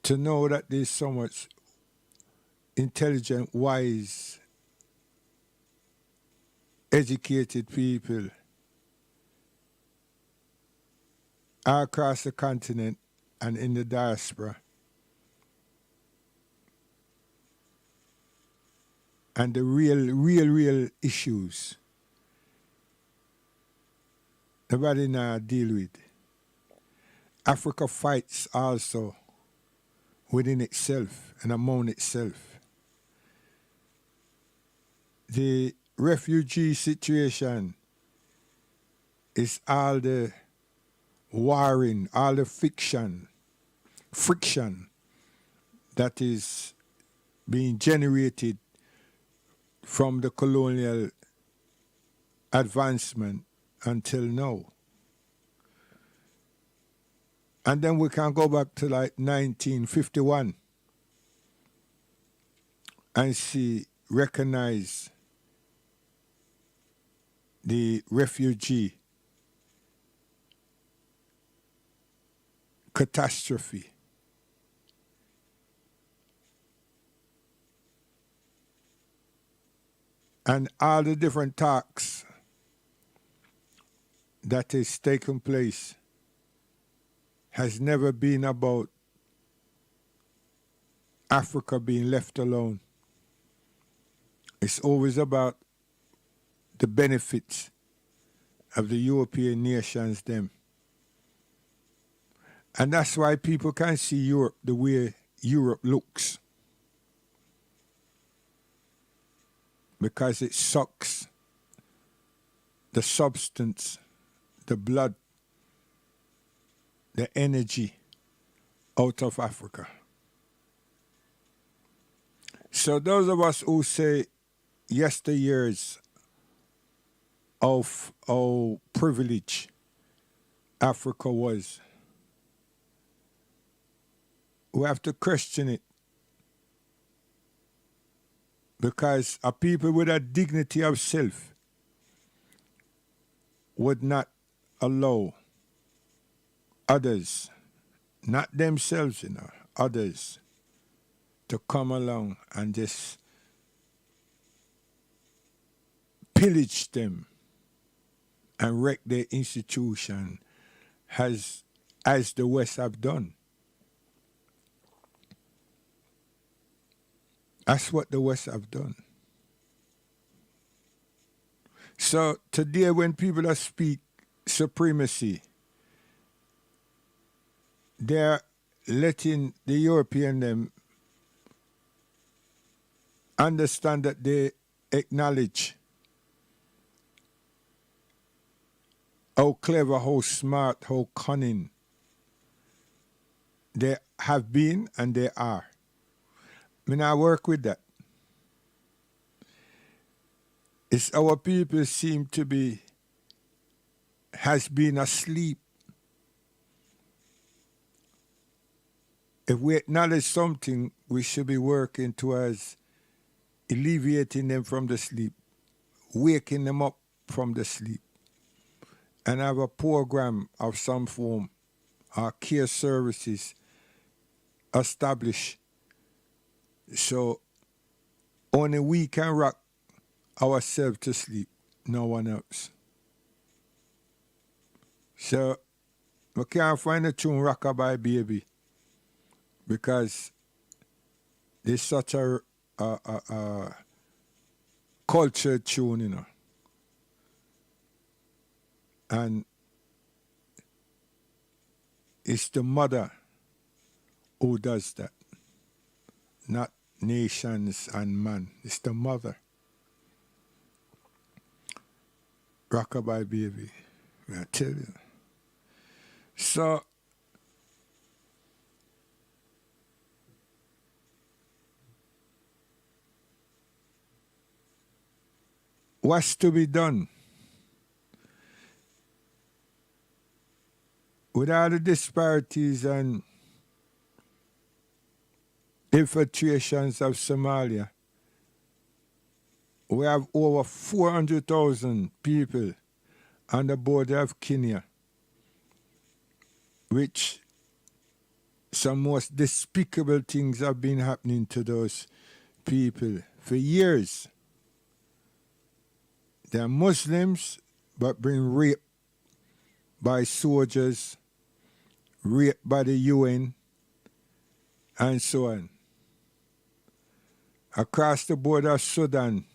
to know that there's so much intelligent, wise, educated people all across the continent and in the diaspora. And the real issues nobody now deal with. Africa fights also within itself and among itself. The refugee situation is all the warring, all the friction that is being generated from the colonial advancement until now. And then we can go back to like 1951 and see, recognize the refugee catastrophe. And all the different talks that is taking place has never been about Africa being left alone. It's always about the benefits of the European nations them. And that's why people can see Europe the way Europe looks. Because it sucks the substance, the blood, the energy out of Africa. So those of us who say yesteryears of how privileged Africa was, we have to question it. Because a people with a dignity of self would not allow others, not themselves, others, to come along and just pillage them and wreck their institution as the West have done. That's what the West have done. So today when people speak supremacy, they're letting the European them understand that they acknowledge how clever, how smart, how cunning they have been and they are. I mean, I work with that. It's our people seem to be, has been asleep. If we acknowledge something, we should be working towards alleviating them from the sleep, waking them up from the sleep, and have a program of some form, our care services established so only we can rock ourselves to sleep, no one else. So we can't find a tune Rockabye Baby because there's such a culture tune, And it's the mother who does that, not nations and man. It's the mother. Rockabye Baby, I tell you. So, what's to be done? With all the disparities and infiltrations of Somalia, we have over 400,000 people on the border of Kenya, which some most despicable things have been happening to those people for years. They're Muslims, but being raped by soldiers, raped by the UN, and so on. Across the border of Sudan,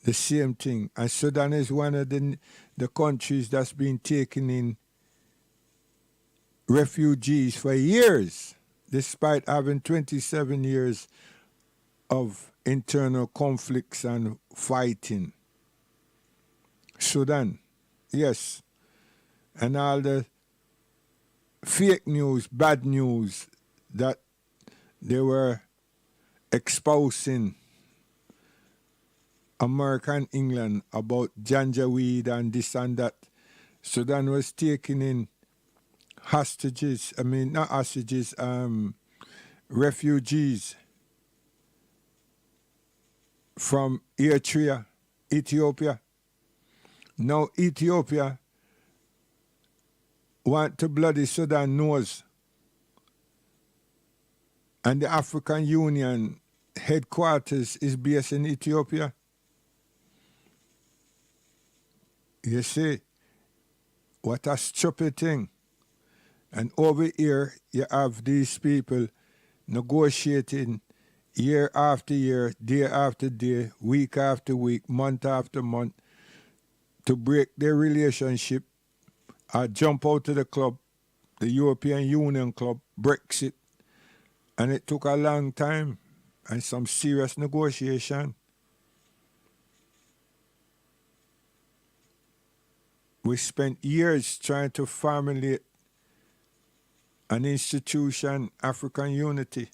the same thing. And Sudan is one of the countries that's been taking in refugees for years, despite having 27 years of internal conflicts and fighting. Sudan, yes. And all the fake news, bad news that they were exposing America and England about janjaweed and this and that. Sudan was taking in hostages, I mean, not hostages, refugees from Eritrea, Ethiopia. Now Ethiopia want to bloody Sudan nose. And the African Union headquarters is based in Ethiopia. You see, what a stupid thing. And over here, you have these people negotiating year after year, day after day, week after week, month after month, to break their relationship or jump out of the club, the European Union club, Brexit. And it took a long time and some serious negotiation. We spent years trying to formulate an institution, African unity.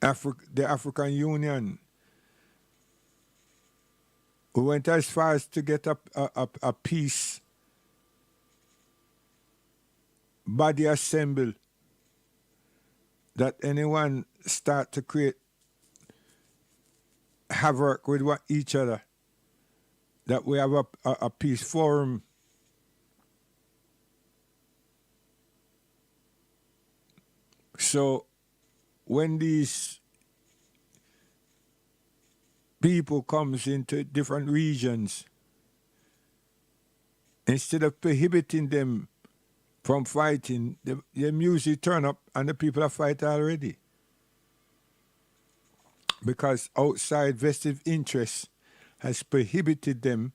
The African Union. We went as far as to get a peace body assembled that anyone start to create havoc with each other, that we have a peace forum. So when these people comes into different regions, instead of prohibiting them from fighting, the music turn up and the people are fighting already. Because outside vested interest has prohibited them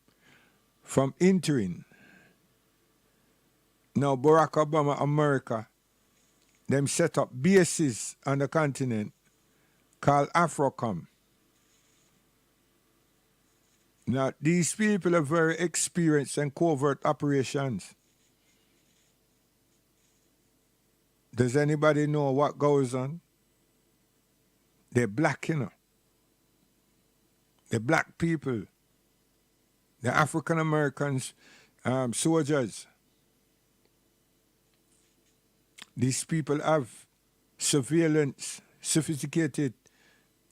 from entering. Now Barack Obama, America, them set up bases on the continent called AFRICOM. Now these people are very experienced in covert operations. Does anybody know what goes on? They're black, you know. The black people, the African Americans, soldiers. These people have surveillance, sophisticated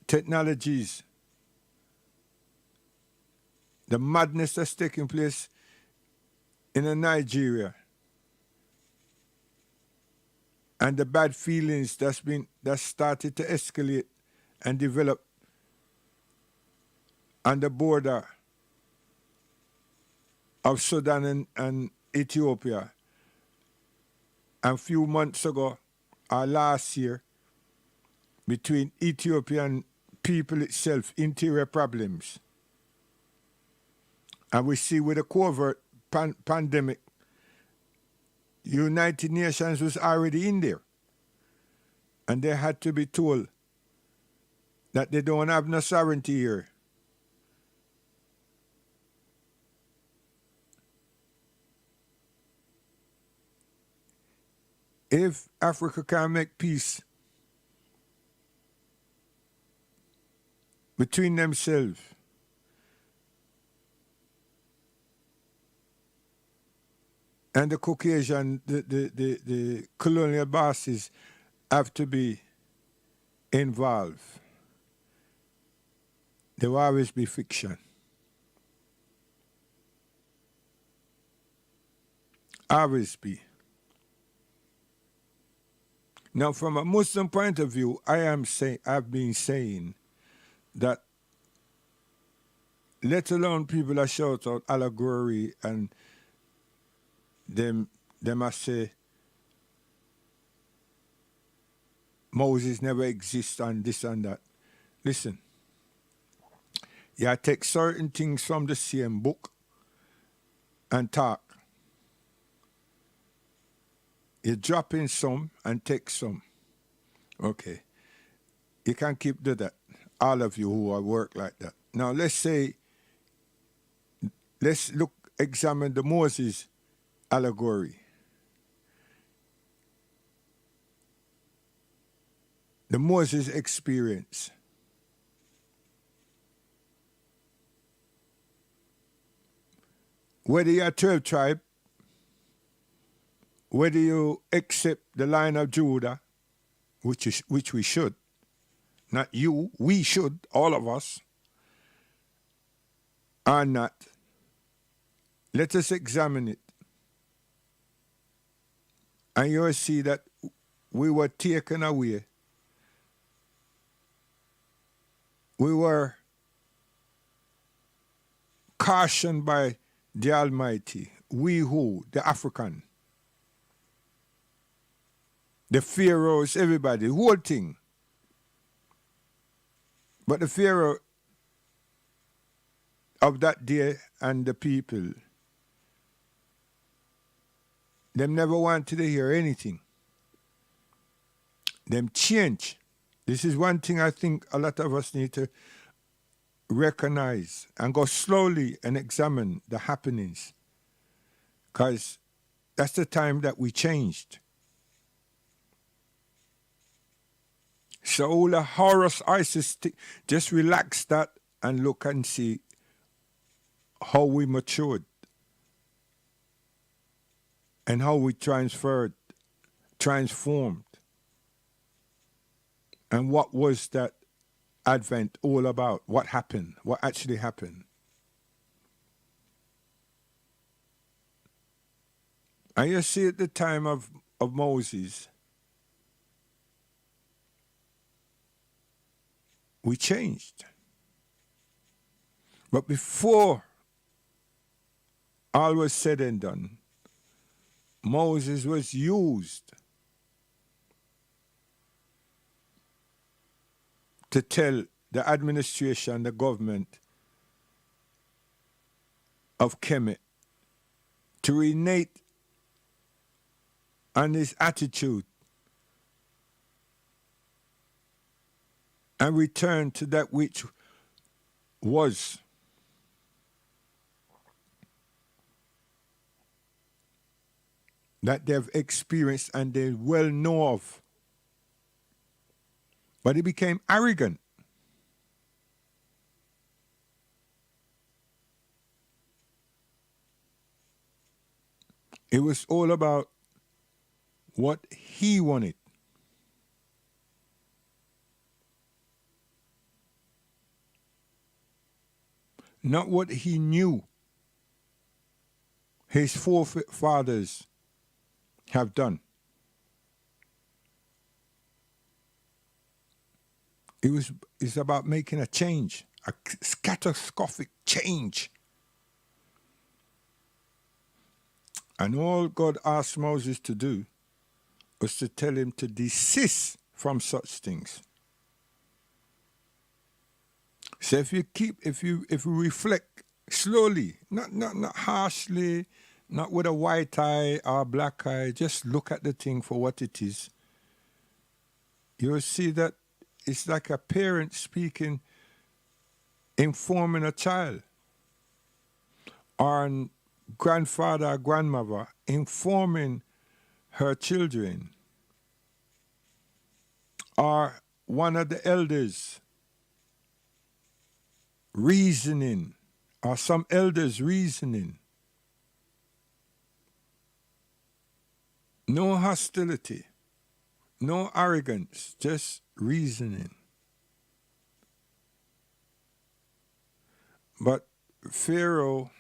technologies. The madness that's taking place in Nigeria and the bad feelings that started to escalate and develop on the border of Sudan and Ethiopia. And a few months ago, or last year, between Ethiopian people itself, interior problems. And we see with the covert pandemic, United Nations was already in there. And they had to be told that they don't have no sovereignty here. If Africa can make peace between themselves, and the Caucasian, the colonial bosses have to be involved, there will always be friction. Always be. Now, from a Muslim point of view, I've been saying that, let alone people that shout out allegory and them must say Moses never exists and this and that. Listen, you take certain things from the same book and talk. You drop in some and take some. Okay. You can keep doing that. All of you who work like that. Now let's examine the Moses allegory. The Moses experience. whether you're 12 tribe, whether you accept the line of Judah, which we should, not you, we should, all of us, or not, let us examine it. And you'll see that we were taken away. We were cautioned by the Almighty. We who? The African. The pharaohs, everybody, the whole thing. But the pharaoh of that day and the people, them never wanted to hear anything. Them change. This is one thing I think a lot of us need to recognize and go slowly and examine the happenings. Because that's the time that we changed. So all the Horus Isis, just relax that and look and see how we matured and how we transformed, and what was that Advent all about? What happened? What actually happened? And you see at the time of Moses, we changed. But before all was said and done, Moses was used to tell the administration, the government of Kemet to renege on his attitude and return to that which was. That they've experienced and they well know of. But he became arrogant. It was all about what he wanted. Not what he knew his forefathers have done. It's about making a change, a catastrophic change. And all God asked Moses to do was to tell him to desist from such things. So if you reflect slowly, not harshly, not with a white eye or black eye, just look at the thing for what it is, you'll see that it's like a parent speaking, informing a child, or a grandfather or grandmother informing her children, or one of the elders reasoning, or some elders reasoning. No hostility, no arrogance, just reasoning. But Pharaoh,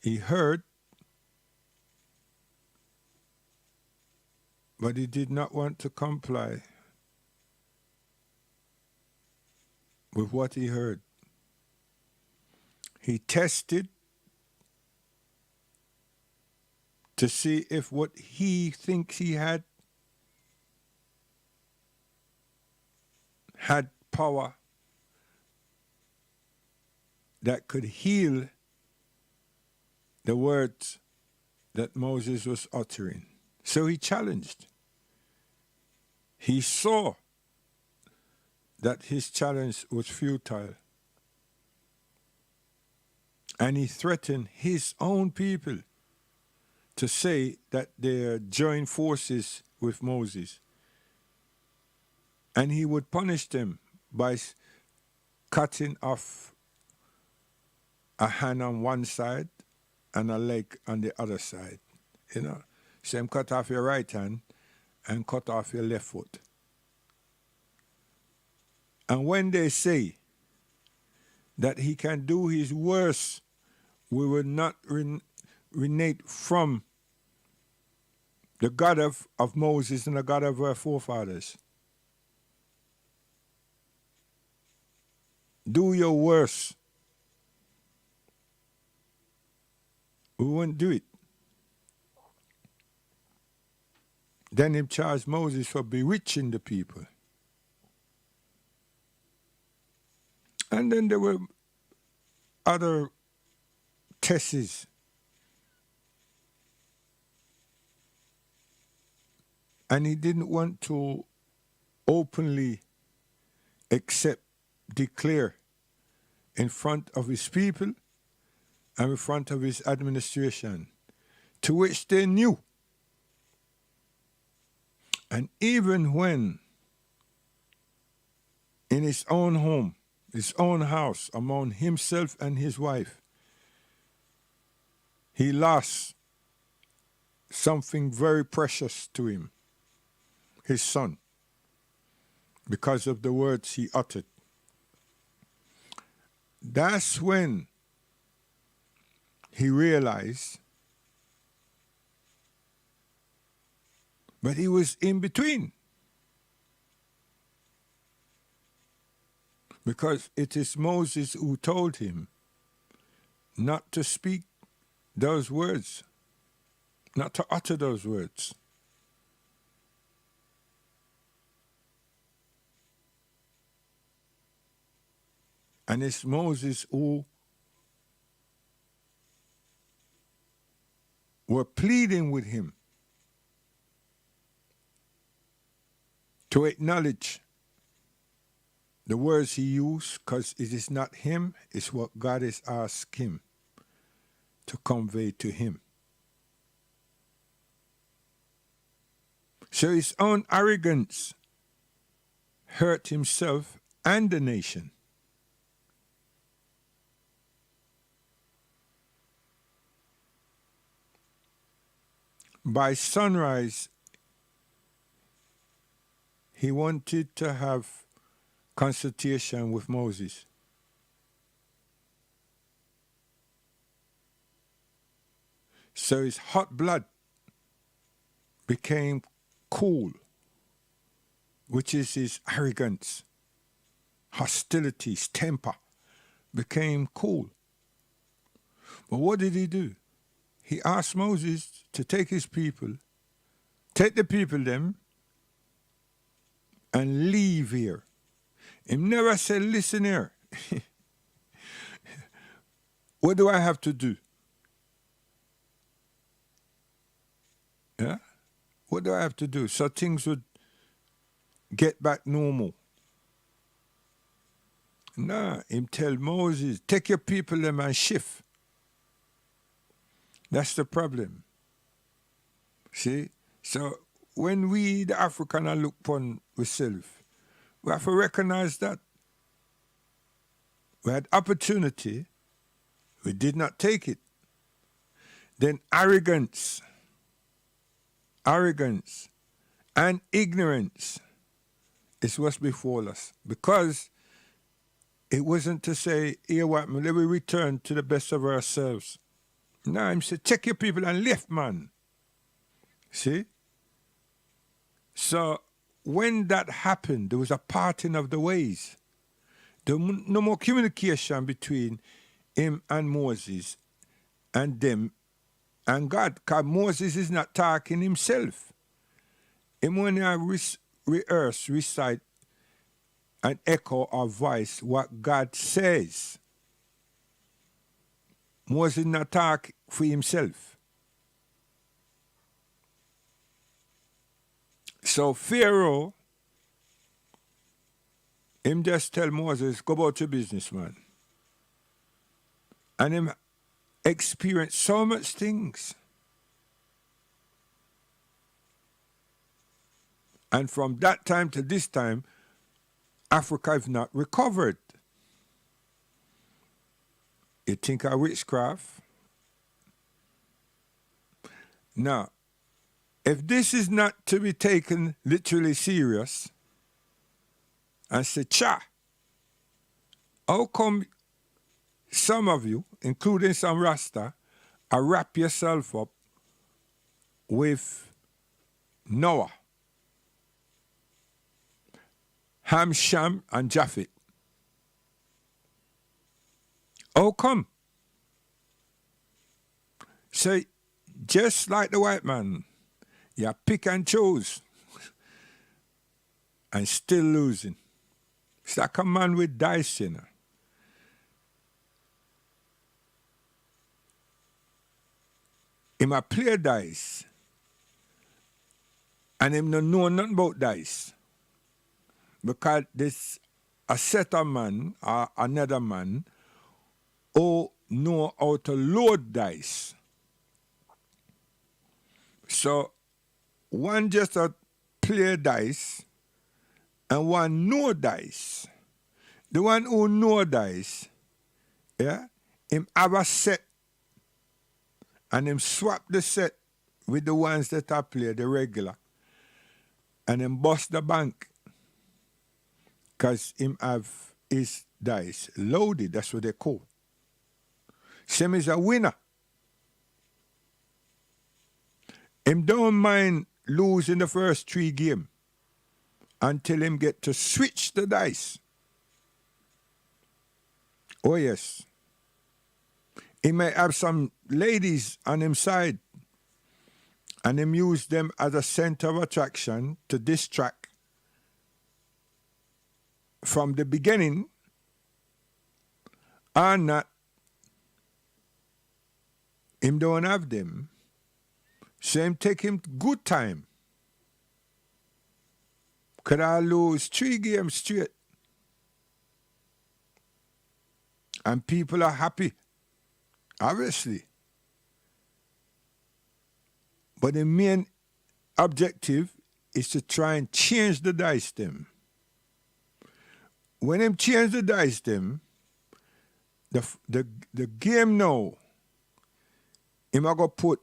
he heard, but he did not want to comply with what he heard. He tested to see if what he thinks he had power that could heal the words that Moses was uttering. So he challenged. He saw that his challenge was futile. And he threatened his own people to say that they joined forces with Moses. And he would punish them by cutting off a hand on one side and a leg on the other side. You know, same cut off your right hand and cut off your left foot. And when they say that he can do his worst, we will not renege from the God of Moses and the God of our forefathers. Do your worst. We won't do it. Then he charged Moses for bewitching the people. And then there were other tests. And he didn't want to openly declare in front of his people and in front of his administration, to which they knew. And even when in his own home, his own house, among himself and his wife, he lost something very precious to him, his son, because of the words he uttered. That's when he realized, but he was in between. Because it is Moses who told him not to speak those words, not to utter those words. And it's Moses who were pleading with him to acknowledge the words he used, because it is not him, it's what God has asked him to convey to him. So his own arrogance hurt himself and the nation. By sunrise, he wanted to have consultation with Moses. So his hot blood became cool, which is his arrogance, hostility, his temper became cool. But what did he do? He asked Moses to take his people, take the people them, and leave here. He never said, listen here, what do I have to do? Yeah? What do I have to do? So things would get back normal. Nah, him tell Moses, take your people them and shift. That's the problem. See? So when we, the African, look upon ourselves, we have to recognize that. We had opportunity, we did not take it. Then arrogance and ignorance is what's before us. Because it wasn't to say, here what, let me return to the best of ourselves. No, I'm saying, check your people and left, man. See? So when that happened, there was a parting of the ways. There was no more communication between him and Moses and them and God, because Moses is not talking himself. Him when I rehearse, recite, and echo or voice what God says. Moses not talk for himself. So Pharaoh, him just tell Moses, go about your business, man. And him experience so much things. And from that time to this time, Africa have not recovered. You think of witchcraft, Now, if this is not to be taken literally serious, and say, cha, how come some of you, including some Rasta, wrap yourself up with Noah, Ham, Sham, and Japheth? How come? Say, just like the white man, you pick and choose and still losing. It's like a man with dice, you know. Him a play dice, and him no know nothing about dice. Because this a set of man or another man who know how to load dice. So one just a play dice and one know dice. The one who know dice, yeah, him have a set and him swap the set with the ones that I play, the regular, and him bust the bank. Because him have his dice loaded, that's what they call. Same is a winner. Him don't mind losing the first 3 games until him get to switch the dice. Oh yes. He may have some ladies on him side and him use them as a center of attraction to distract from the beginning or not. Him don't have them. So him take him good time. Could I lose 3 games straight? And people are happy, obviously. But the main objective is to try and change the dice them. When him change the dice them, the game now, him a go put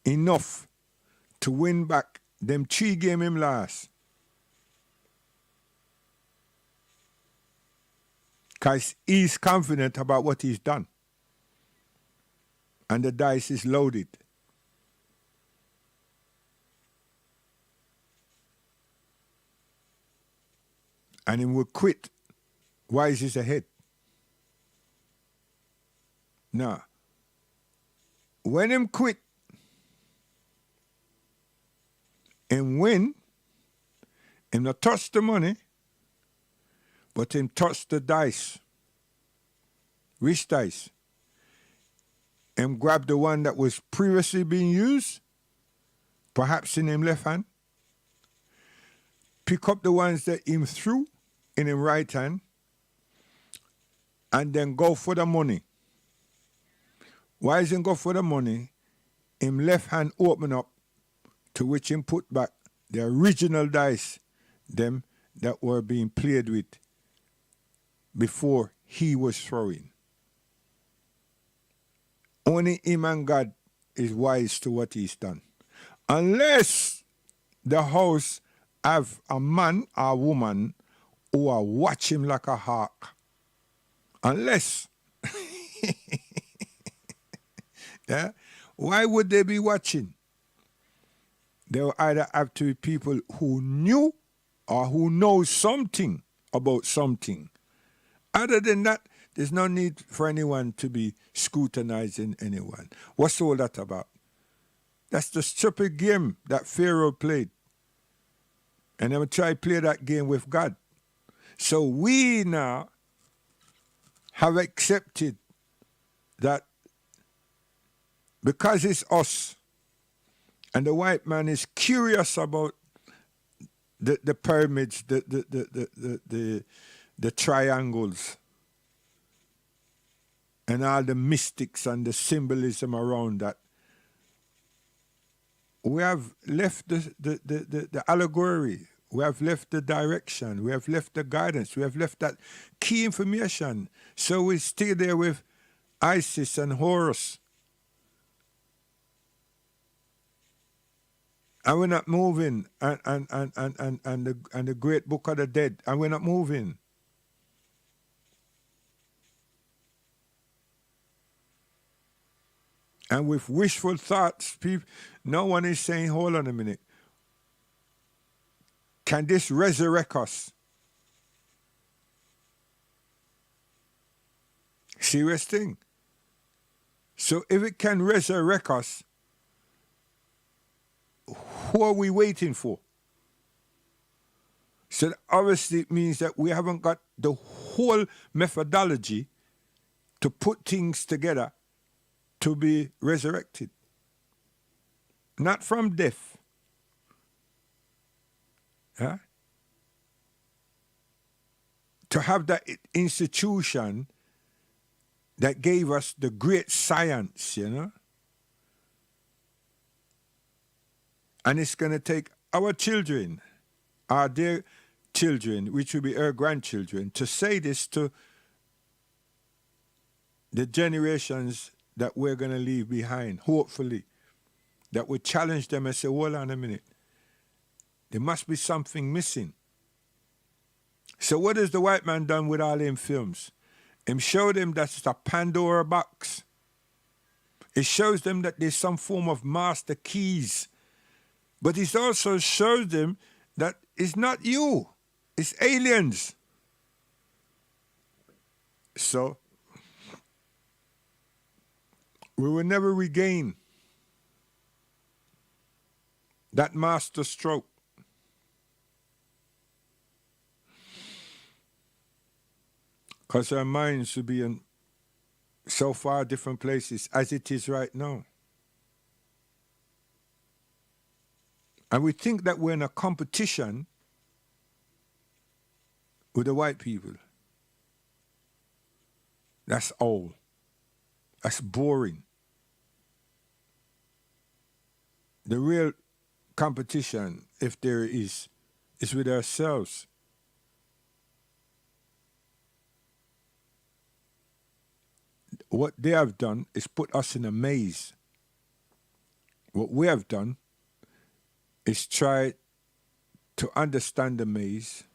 enough to win back them 3 games him lost. Because he's confident about what he's done. And the dice is loaded. And he will quit while he's ahead. Now, when him quit and win, him not touch the money, but him touch the dice. Which dice? Him grab the one that was previously being used, perhaps in him left hand, pick up the ones that him threw in him right hand, and then go for the money. Why is him go for the money? Him left hand open up, to which him put back the original dice, them that were being played with before he was throwing. Only him and God is wise to what he's done. Unless the house have a man or a woman who are watch him like a hawk. Unless. Yeah? Why would they be watching? They will either have to be people who knew or who know something about something. Other than that, there's no need for anyone to be scrutinizing anyone. What's all that about? That's the stupid game that Pharaoh played. And I'm try to play that game with God. So we now have accepted that because it's us, and the white man is curious about the pyramids, the triangles, and all the mystics and the symbolism around that. We have left the allegory. We have left the direction. We have left the guidance. We have left that key information. So we stay there with Isis and Horus And we're not moving. And the great book of the dead. And we're not moving. And with wishful thoughts, people, no one is saying, hold on a minute. Can this resurrect us? Serious thing. So if it can resurrect us, who are we waiting for? So obviously it means that we haven't got the whole methodology to put things together to be resurrected. Not from death. Huh? To have that institution that gave us the great science, you know? And it's going to take our children, our dear children, which will be our grandchildren, to say this to the generations that we're going to leave behind, hopefully, that will challenge them and say, hold on a minute, there must be something missing. So what has the white man done with all them films? Him showed them that it's a Pandora box. It shows them that there's some form of master keys. But it also shows them that it's not you, it's aliens. So we will never regain that master stroke. Because our minds should be in so far different places as it is right now. And we think that we're in a competition with the white people. That's old. That's boring. The real competition, if there is with ourselves. What they have done is put us in a maze. What we have done is try to understand the maze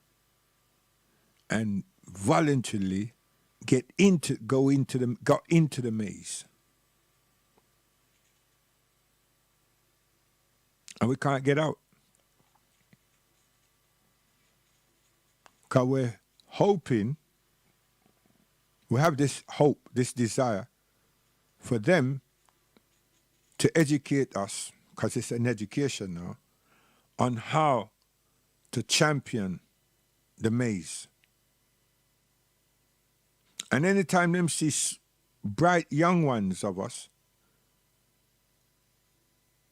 and voluntarily go into the maze. And we can't get out. Because we're hoping, we have this hope, this desire for them to educate us, because it's an education now, on how to champion the maze. And anytime them see bright young ones of us,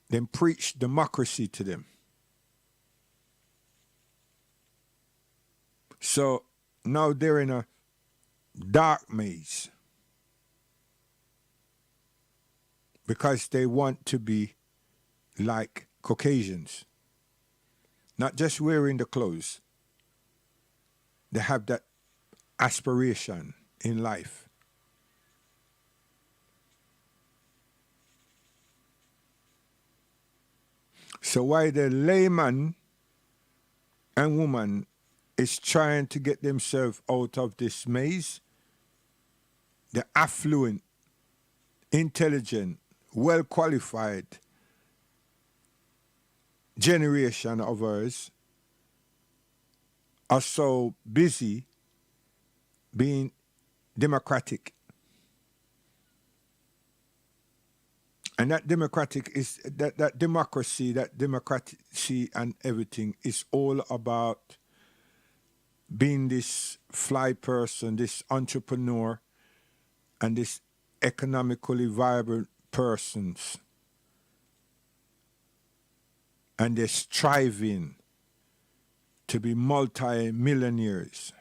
then preach democracy to them. So now they're in a dark maze because they want to be like Caucasians. Not just wearing the clothes. They have that aspiration in life. So while the layman and woman is trying to get themselves out of this maze, the affluent, intelligent, well-qualified generation of ours are so busy being democratic. And that democracy and everything is all about being this fly person, this entrepreneur, and this economically vibrant persons. And they're striving to be multi-millionaires.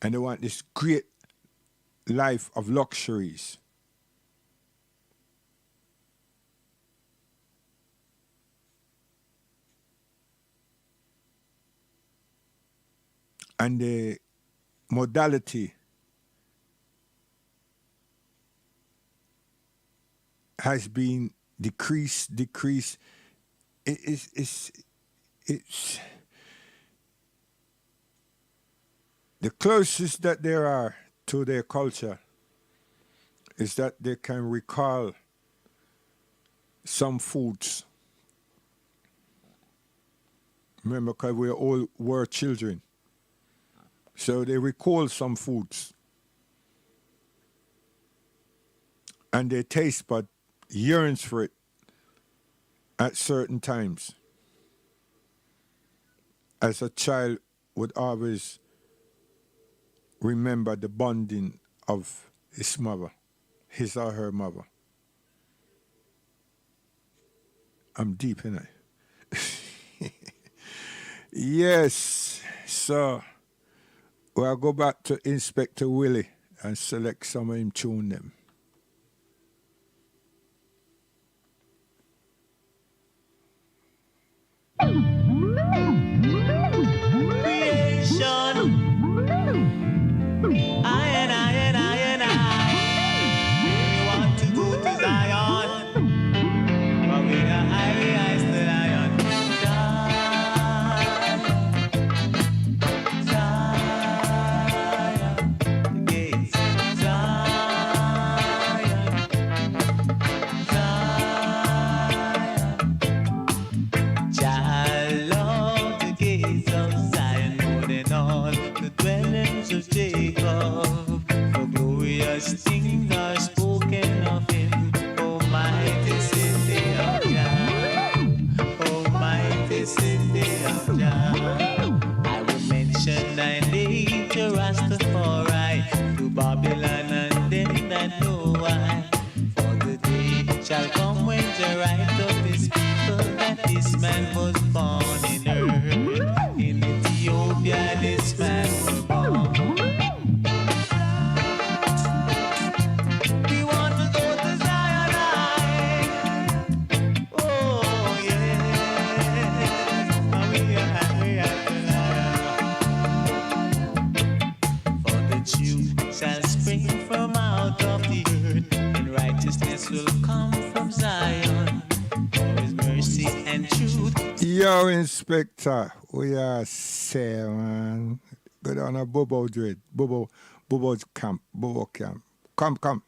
And they want this great life of luxuries. And the modality has been decrease. It's the closest that there are to their culture is that they can recall some foods. Remember, because we're children. So they recall some foods. And their taste bud yearns for it at certain times. As a child would always remember the bonding of his mother, his or her mother. I'm deep in it. Yes, so we'll go back to Inspector Willie and select some of him tune them. Things are spoken of him, Almighty city of Jah, Almighty city of Jah. I will mention thy name to Rastafari, to Babylon and them that know why. For the day shall come when Jah right of his people, that this man was born in earth. In Ethiopia this man was born. Will come from Zion, for his mercy and truth. Yo, Inspector, we are say, man. Go down a Bobo dread, Bobo's camp, Bobo camp. Come.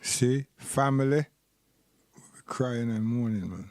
See, family, we crying and mourning, man.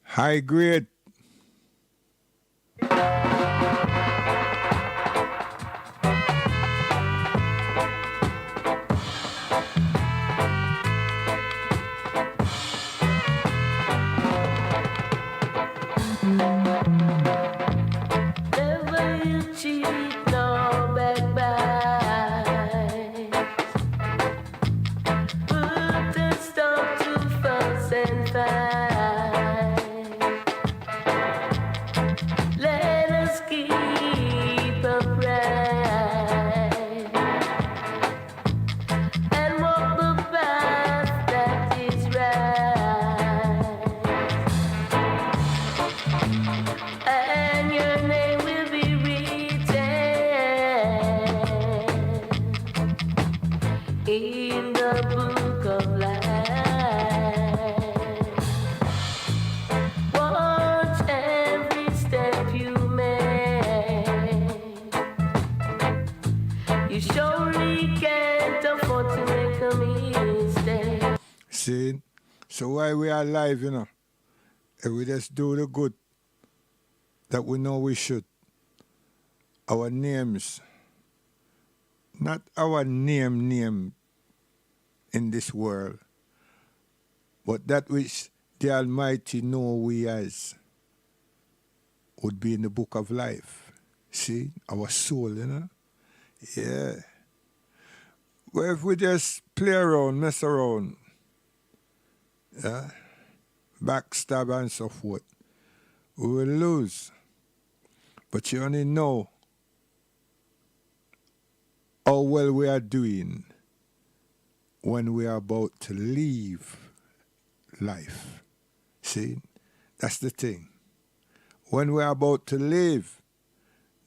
High grade. Never you cheat, no backbite. So while we are alive, if we just do the good that we know we should, our names, not our name in this world, but that which the Almighty know we as, would be in the book of life. See, our soul, Yeah. Well, if we just play around, mess around, yeah, backstab and so forth, we will lose. But you only know how well we are doing when we are about to leave life. See, that's the thing. When we are about to leave,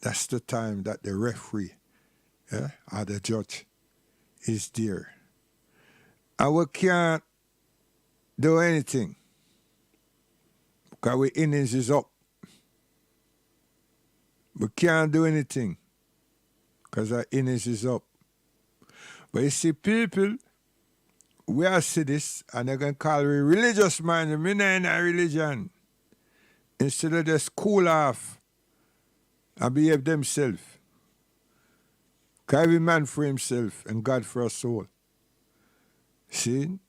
that's the time that the referee, or the judge is there. And we can't do anything because our innings is up. We can't do anything because our innings is up. But you see, people, we are see this and they're going to call we religious man. We not in a religion. Instead of just cool off and behave themselves. Because every man for himself and God for a soul. See?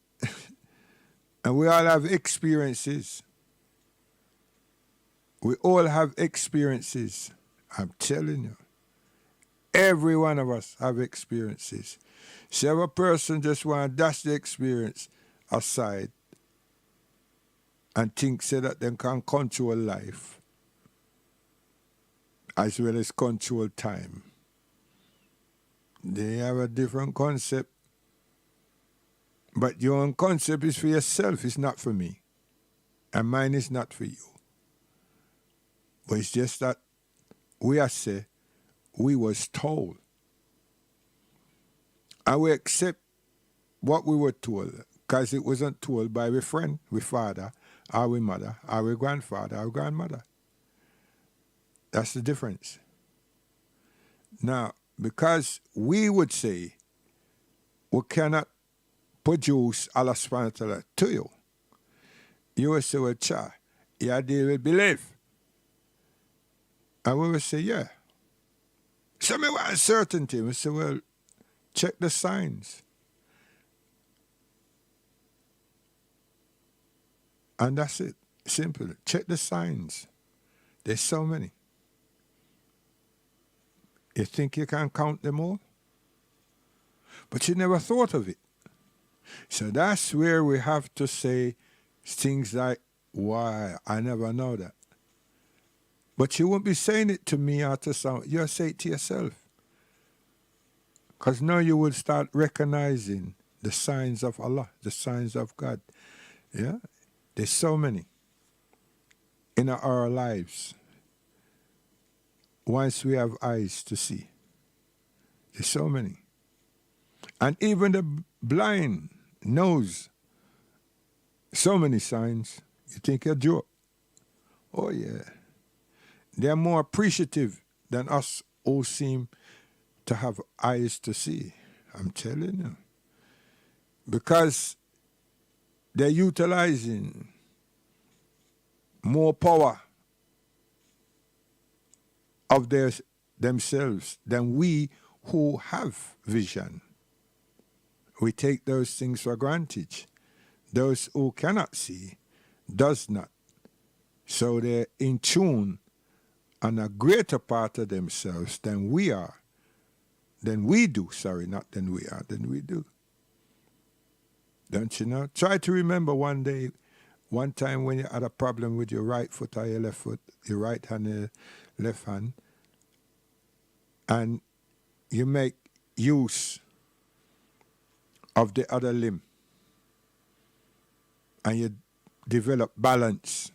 And we all have experiences. We all have experiences. I'm telling you. Every one of us have experiences. So if a person just want to dash the experience aside and think say that they can control life as well as control time, they have a different concept. But your own concept is for yourself, it's not for me. And mine is not for you. But it's just that we are say we was told. And we accept what we were told because it wasn't told by our friend, our father, our mother, our grandfather, our grandmother. That's the difference. Now, because we would say we cannot produce Allah subhanahu wa ta'ala to you, you will say, well, cha, you deal with belief. And we will say, yeah. So me want certainty. We say, well, check the signs. And that's it. Simple. Check the signs. There's so many. You think you can count them all? But you never thought of it. So that's where we have to say things like, why, I never know that. But you won't be saying it to me or to someone. You'll say it to yourself. Because now you will start recognizing the signs of Allah, the signs of God. Yeah? There's so many in our lives. Once we have eyes to see. There's so many. And even the blind knows so many signs. You think you're a joke. Oh, yeah. They're more appreciative than us who seem to have eyes to see. I'm telling you. Because they're utilizing more power of themselves than we who have vision. We take those things for granted. Those who cannot see does not. So they're in tune on a greater part of themselves than we are. Than we do, sorry, not than we are, than we do. Don't you know? Try to remember one time when you had a problem with your right foot or your left foot, your right hand or your left hand, and you make use of the other limb, and you develop balance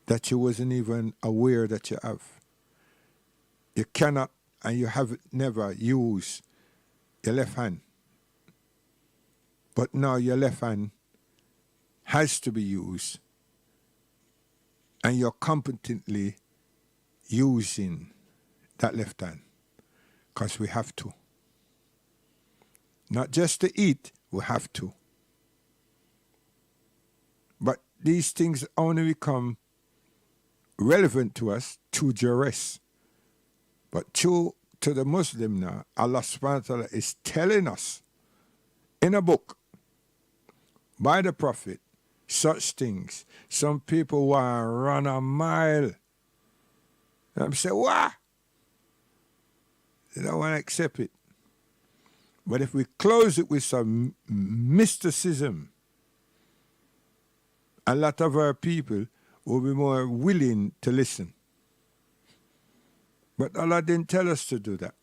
that you wasn't even aware that you have. You cannot and you have never used your left hand. But now your left hand has to be used, and you're competently using that left hand because we have to. Not just to eat, we have to. But these things only become relevant to us to duress. But to the Muslim now, Allah subhanahu wa ta'ala is telling us in a book by the Prophet such things. Some people want to run a mile. And I'm saying, what? They don't want to accept it. But if we close it with some mysticism, a lot of our people will be more willing to listen. But Allah didn't tell us to do that.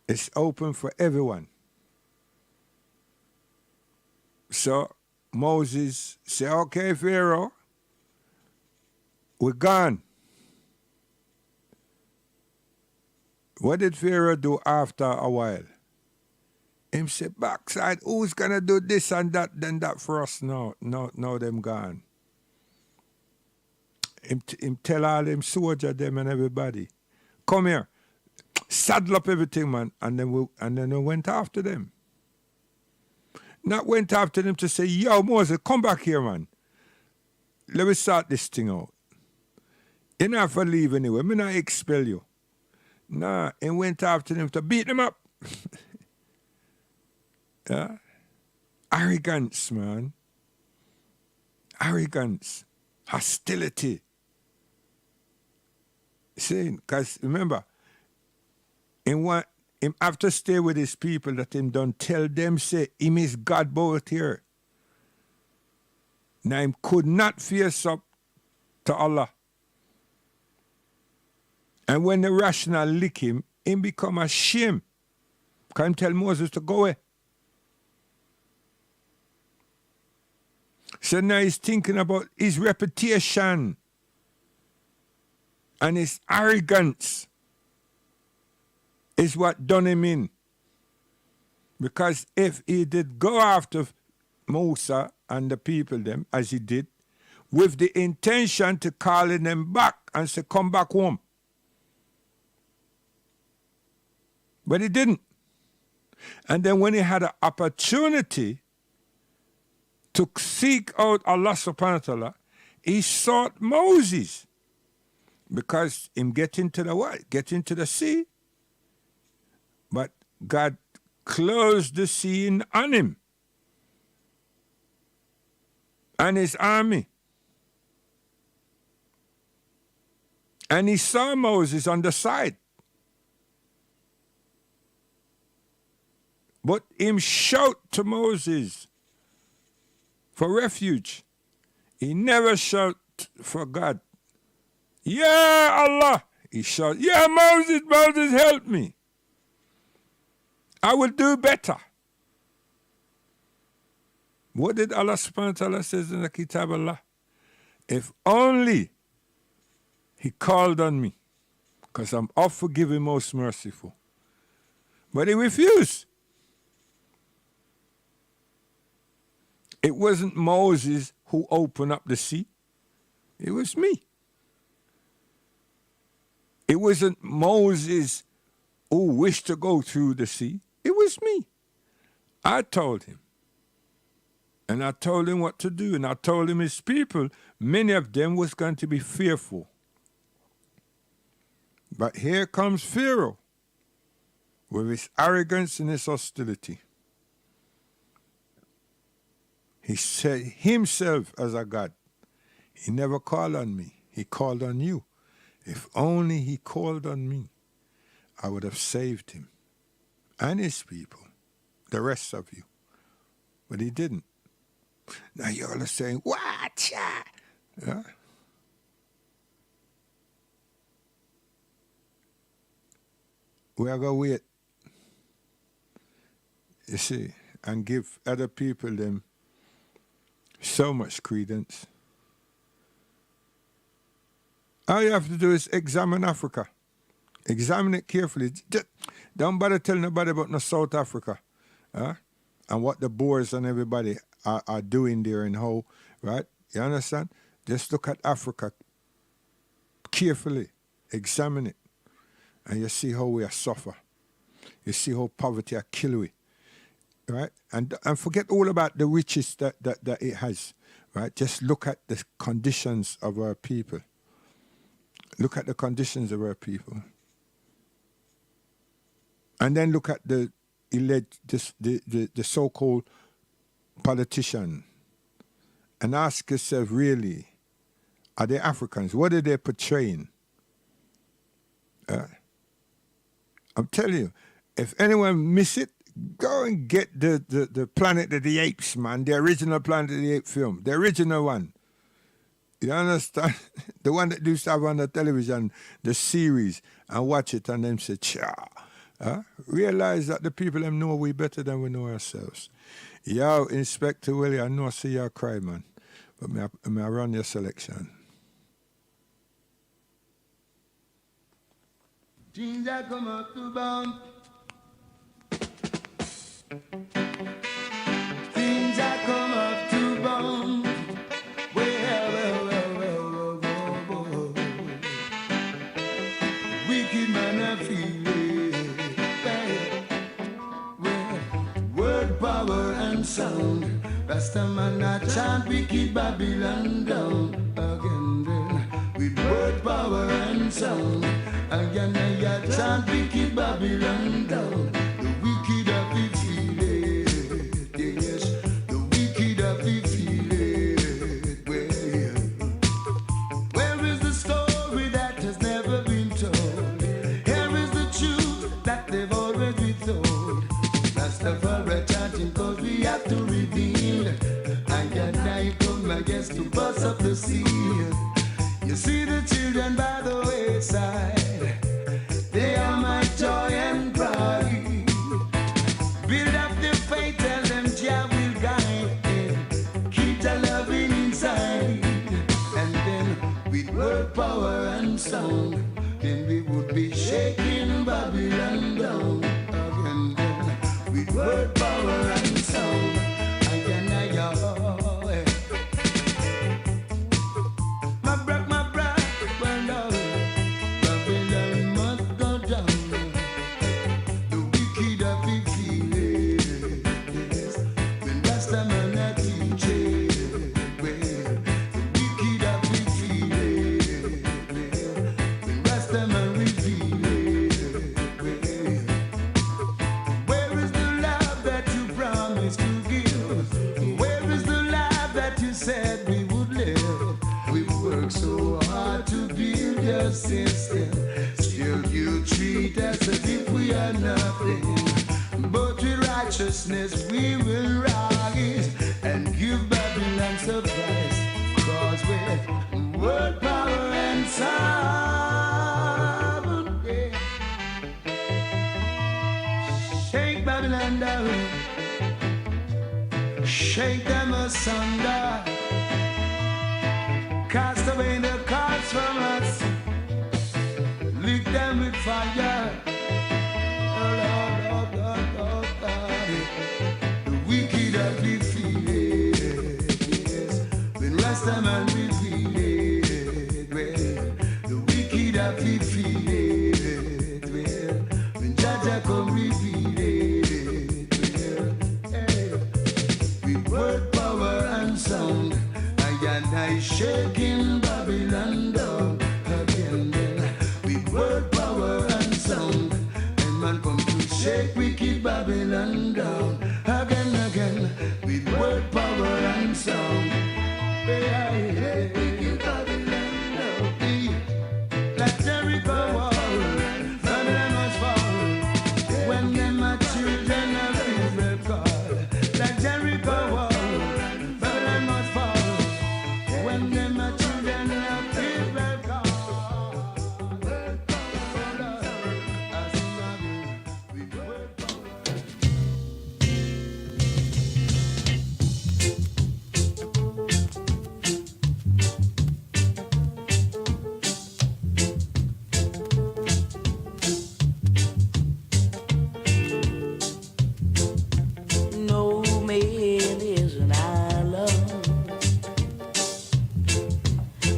It's open for everyone. So Moses said, okay, Pharaoh, we're gone. What did Pharaoh do after a while? Him said, backside, who's going to do this and that, then that for us? No, them gone. Him tell all them soldier, them and everybody, come here, saddle up everything, man, and then we went after them. Not went after them to say, yo, Moses, come back here, man. Let me sort this thing out. You not have to leave anyway. Me not expel you. Nah, and went after them to beat them up. Yeah? Arrogance, man. Arrogance. Hostility. See, because remember, him have to stay with his people that him don't tell them, say, him is God both here. Now him could not face up to Allah. And when the rational lick him become ashamed. Can him tell Moses to go away. So now he's thinking about his reputation and his arrogance is what done him in. Because if he did go after Musa and the people them, as he did, with the intention to calling them back and say, come back home. But he didn't. And then when he had an opportunity to seek out Allah subhanahu wa ta'ala, he sought Moses. Because him get into the what? Get into the sea. But God closed the sea in on him and his army. And he saw Moses on the side. But him shout to Moses for refuge. He never shout for God. Yeah, Allah. He shout, yeah, Moses, help me. I will do better. What did Allah subhanahu wa ta'ala says in the Kitab Allah? If only he called on me, because I'm oft forgiving, most merciful. But he refused. It wasn't Moses who opened up the sea. It was me. It wasn't Moses who wished to go through the sea. It was me. I told him. And I told him what to do. And I told him his people, many of them was going to be fearful. But here comes Pharaoh with his arrogance and his hostility. He said himself as a God. He never called on me. He called on you. If only he called on me, I would have saved him and his people, the rest of you. But he didn't. Now you're all saying, what? Yeah? We are going to wait, you see, and give other people them so much credence. All you have to do is examine Africa. Examine it carefully. Don't bother telling nobody about no South Africa. And what the Boers and everybody are doing there and how, right? You understand? Just look at Africa carefully. Examine it. And you see how we are suffer. You see how poverty are kill we. right? And forget all about the riches that it has, right? Just look at the conditions of our people. Look at the conditions of our people. And then look at the so-called politician and ask yourself, really, are they Africans? What are they portraying? I'm telling you, if anyone miss it, go and get the Planet of the Apes, man, the original Planet of the Apes film, the original one. You understand? The one that used to have on the television, the series, and watch it and then say, cha. Realize that the people them know we better than we know ourselves. Yo, Inspector Willie, I know I see you cry, man. But may I run your selection. Things that come up to bound. Things that come up to bound. Well. Wicked man, I feel it. Well, word, power, and sound. Rasta man, I chant wicked Babylon down again. Then with word, power, and sound. Again, I chant wicked Babylon down. The wicked have been feeling, yes. The wicked have been feeling. Well, where is the story that has never been told? Here is the truth that they've always been told. Rastafari chanting 'cause we have to reveal. And I come against to bust up the seal. You see the children by the wayside. They are my joy and pride. Build up their faith, tell them Jah will guide them. Keep the loving inside. And then with word, power, and sound, then we would be shaking Babylon down again. Then with word, power, and sound, again, my brother, well, no. Babylon must go down. The wicked have been feeling, yes. When Rastaman a teach it, well, the wicked have been feeling, well. When Rastaman reveal it, well. Where is the love that you promised to give? Where is the life that you said we would live? We work so hard to build your system. Still you treat us as if we are nothing. But with righteousness we will rise and give Babylon surprise. 'Cause with word, power, and sound, yeah. Shake Babylon down. Shake them asunder. Cast away the cards from us. Lick them with fire. Oh, Lord. The wicked have been feeling, yes. When Rastaman reveal it, well. The wicked have been feeling, well. When Jaja come reveal it, well. Hey. With word, power, and sound. And I shaking Babylon down again, then with word, power, and sound. And man come to shake wicked Babylon down again, with word, power, and sound. Wicked Babylon down. Like Jericho wall, Babylon must fall. When them my children are people call. Like Jericho wall, Babylon must fall. When them my children have people call. No man is an island.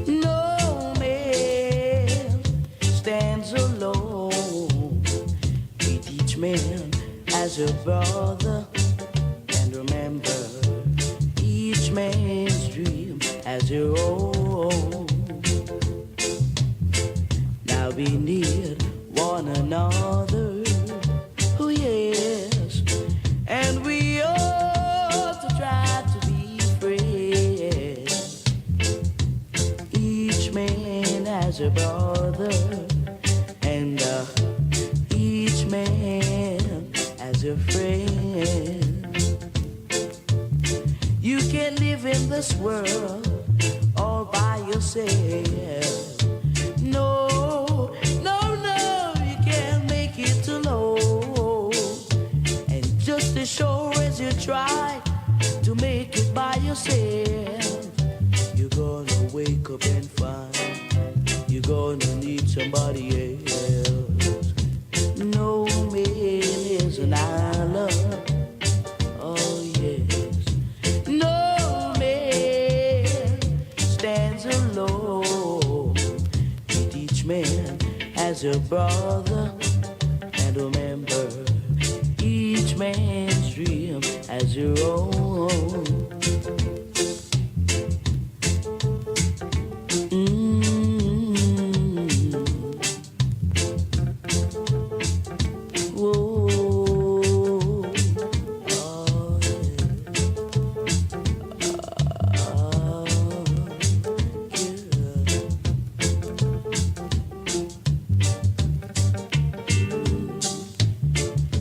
No man stands alone. Treat each man as a brother. as your own. Now we need one another, oh yes, and we ought to try to be friends. Each man has a brother, and each man has a friend. You can live in this world all by yourself. No, no, no, you can't make it alone. And just as sure as you try to make it by yourself, you're gonna wake up and find you're gonna need somebody else. No man is an island. Oh yes. No man stands alone. And each man has a brother, and remember, each man's dream has your own.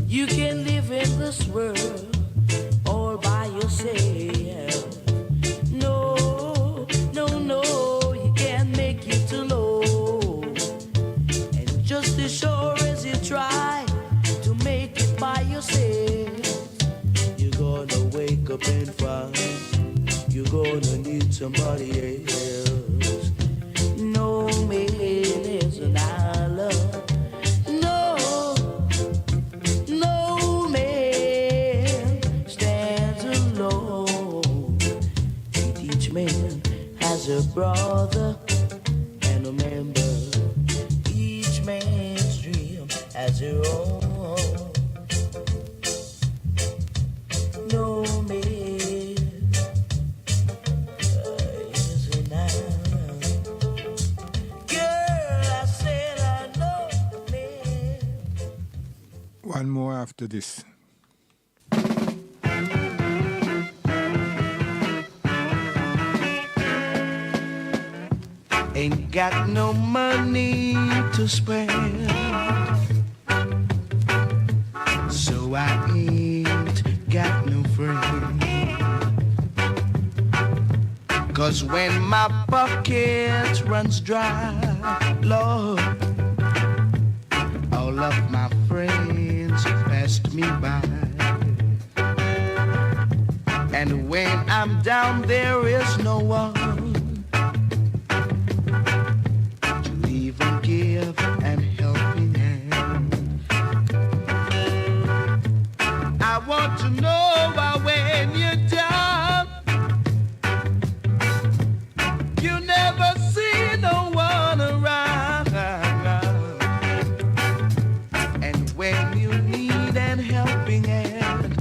You can live in this world all by yourself. No, no, no, you can't make it alone. And just as sure as you try to make it by yourself, you're gonna wake up and find you're gonna need somebody else. No man is an island. No man stands alone. Each man has a brother, and remember, each man's dream has your own. No man is an island. Girl, I said I know man. One more after this. Ain't got no money to spend, so I ain't got no friend. 'Cause when my pocket runs dry, Lord, all of my friends passed me by. And when I'm down, there is no one to even give an helping hand. I want to know why when you're down, you never see no one around. And when you need an helping hand,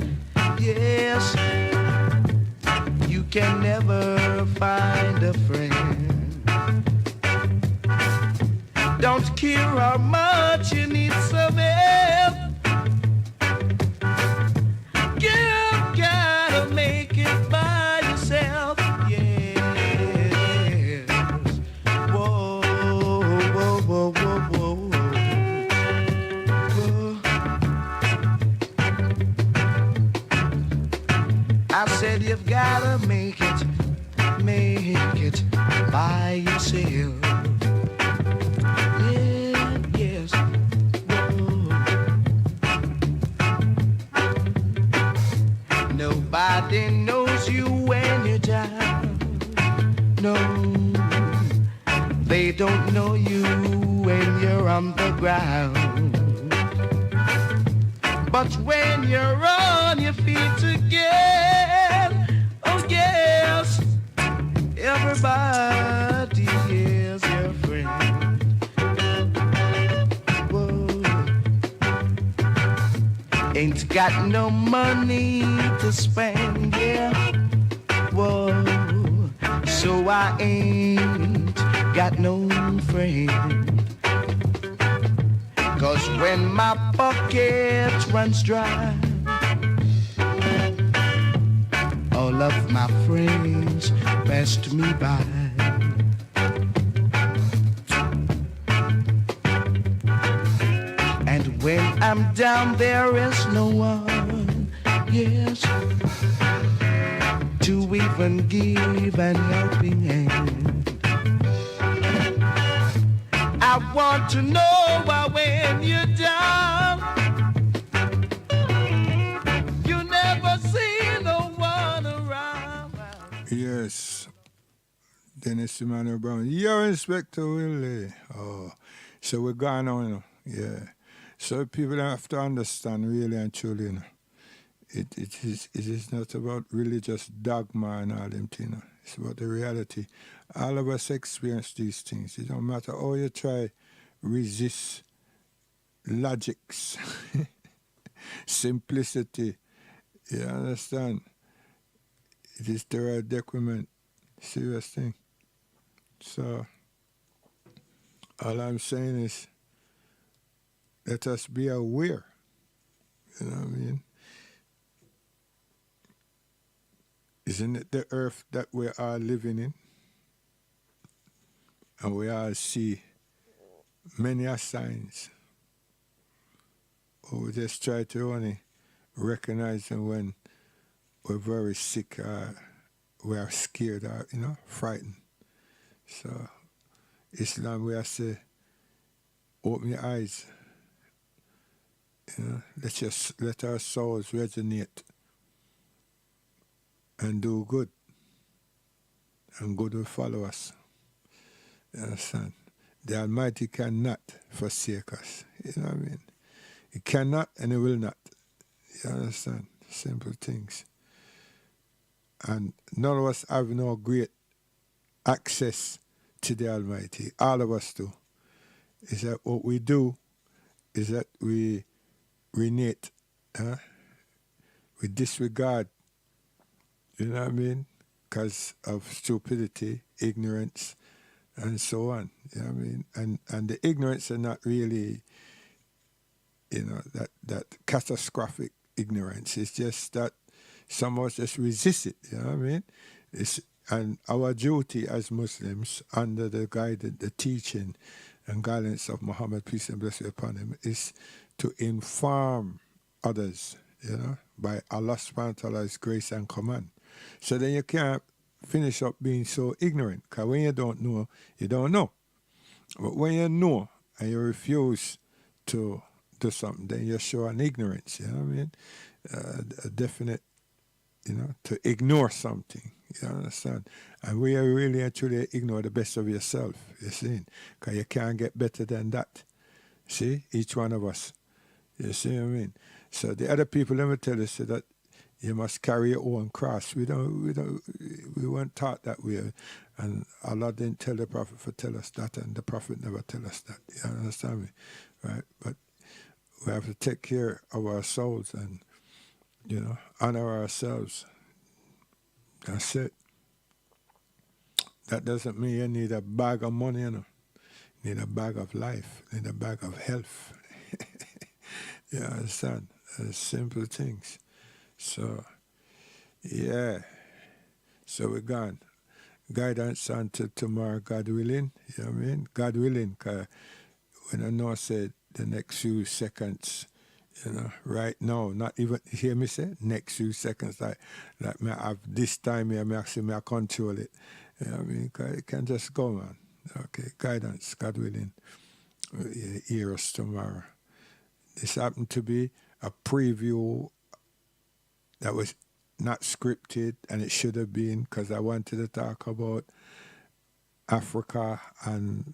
yes, you can never find a friend. Don't care how much you need some help, you gotta make it by yourself. Yes. Whoa, whoa, whoa, whoa, whoa. Whoa. I said you've gotta make it by yourself. Yeah, yes. Whoa. Nobody knows you when you're down. No, they don't know you when you're on the ground. But when you're on your feet again, oh yes, everybody is your friend. Whoa. Ain't got no money to spend, yeah. Whoa. so I ain't got no friend. 'Cause when my pocket runs dry, all of my friends passed me by. And when I'm down, there is no one, yes, to even give an helping hand. I want to know why when you're down, you never see no one around. Yes. Dennis Emmanuel Brown. Yo, Inspector Willie. Oh. So we're going on, you know. Yeah. So people have to understand really and truly, you know. It is not about religious dogma and all them things. You know. It's about the reality. All of us experience these things. It don't matter how you try resist logics, simplicity. You understand? It is the right decrement. Serious thing. So all I'm saying is let us be aware. You know what I mean? Isn't it the earth that we are living in? And we all see many signs. Or we just try to only recognize them when we're very sick, we are scared, or, you know, frightened. So Islam, we have to open your eyes. You know, let our souls resonate and do good. And good will follow us. You understand? The Almighty cannot forsake us. You know what I mean? He cannot and he will not. You understand? Simple things. And none of us have no great access to the Almighty. All of us do. Is that what we do is that we renate, we disregard, you know what I mean? Because of stupidity, ignorance, and so on. You know what I mean? And the ignorance are not really, you know, that catastrophic ignorance. It's just that some of us just resist it, you know what I mean? And our duty as Muslims, under the guidance, the teaching and guidance of Muhammad, peace and blessing upon him, is to inform others, you know, by Allah subhanahu wa ta'ala's grace and command. So then you can't finish up being so ignorant, because when you don't know, you don't know. But when you know and you refuse to do something, then you show an ignorance, you know what I mean? A definite, you know, to ignore something, you understand? And we are really actually ignore the best of yourself, you see? Because you can't get better than that. See? Each one of us. You see what I mean? So the other people, let me tell you, so that you must carry your own cross. We weren't taught that way. And Allah didn't tell the Prophet to tell us that, and the Prophet never tell us that. You understand me? Right? But we have to take care of our souls and, you know, honor ourselves. That's it. That doesn't mean you need a bag of money, you know. You need a bag of life. You need a bag of health. You understand? Simple things. So, yeah. So we're gone. Guidance until tomorrow, God willing. You know what I mean? God willing, because when I know I said the next few seconds, you know, right now, not even, hear me say, next few seconds, like me have this time here, me actually me I control it. You know what I mean? 'Cause it can just go, man. Okay, guidance, God willing. Hear us tomorrow. This happened to be a preview that was not scripted, and it should have been, because I wanted to talk about Africa and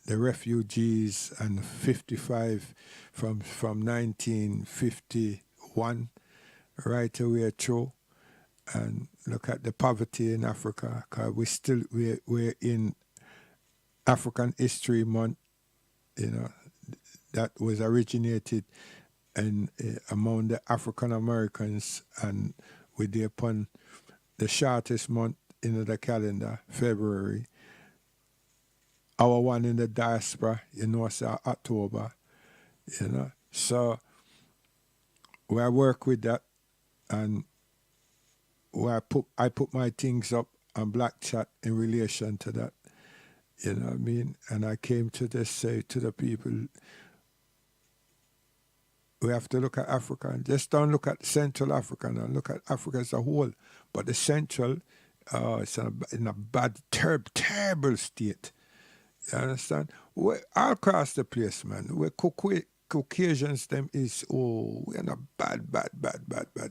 the refugees and 55 from 1951 right away through, and look at the poverty in Africa, because we're in African History Month, you know, that was originated and among the African Americans, and we're upon the shortest month in the calendar, February. Our one in the diaspora, it's October, So where I work with that, and where I put my things up on Black Chat in relation to that, you know what I mean? And I came to just say to the people, we have to look at Africa, and just don't look at Central Africa, and look at Africa as a whole. But the Central, it's in a bad, terrible state. You understand? All across the place, man. Where Caucasians, them is, we're in a bad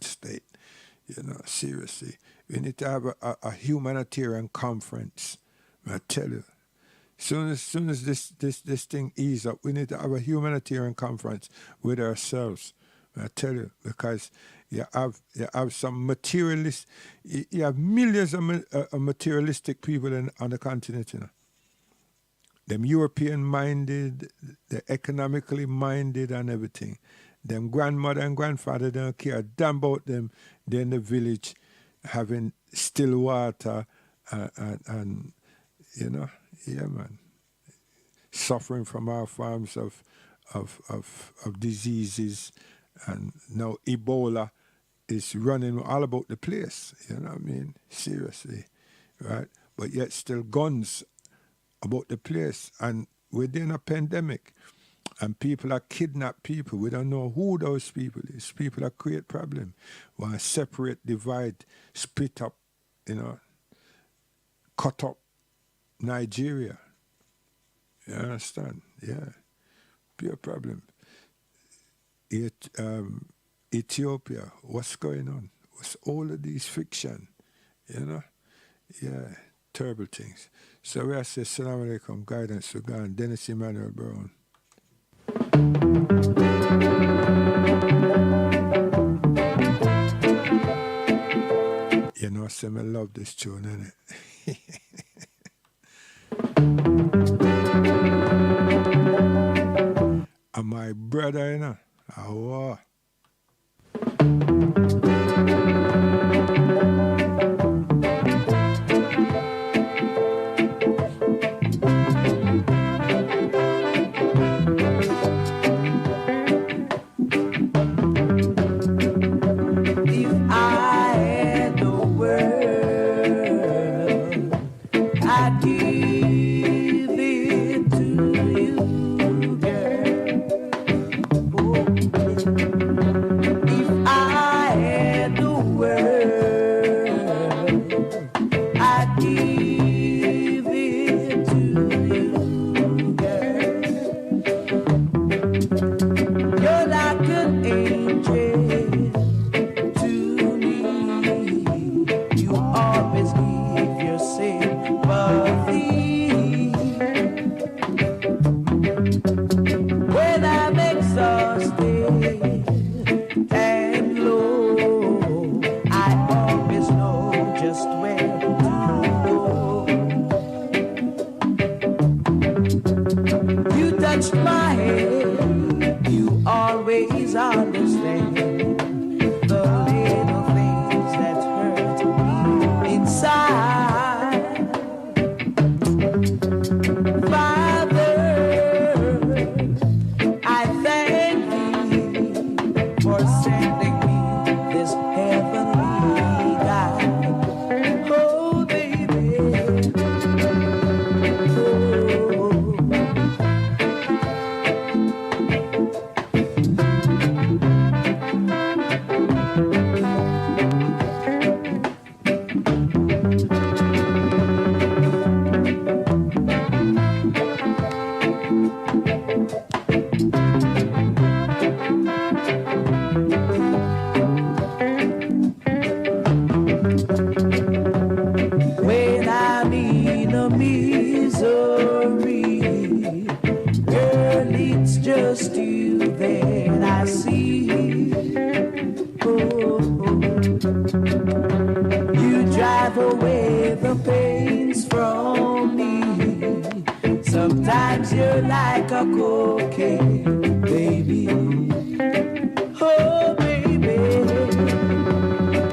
state. Seriously. We need to have a humanitarian conference. I tell you. Soon as this thing ease up, we need to have a humanitarian conference with ourselves. I tell you, because you have some materialist, you have millions of materialistic people on the continent, Them European-minded, they're economically minded and everything. Them grandmother and grandfather don't care a damn about them. They're in the village having still water and yeah, man. Suffering from our forms of diseases, and now Ebola is running all about the place. You know what I mean? Seriously, right? But yet still guns about the place, and we're in a pandemic, and people are kidnap people. We don't know who those people is. People that create problem. Want to separate, divide, split up, cut up Nigeria. You understand? Yeah. Pure problem. Ethiopia, what's going on? What's all of these fiction? Yeah, terrible things. So we say Assalamu alaikum, guidance to God, Dennis Emmanuel Brown. I love this tune, innit? And my brother, oh.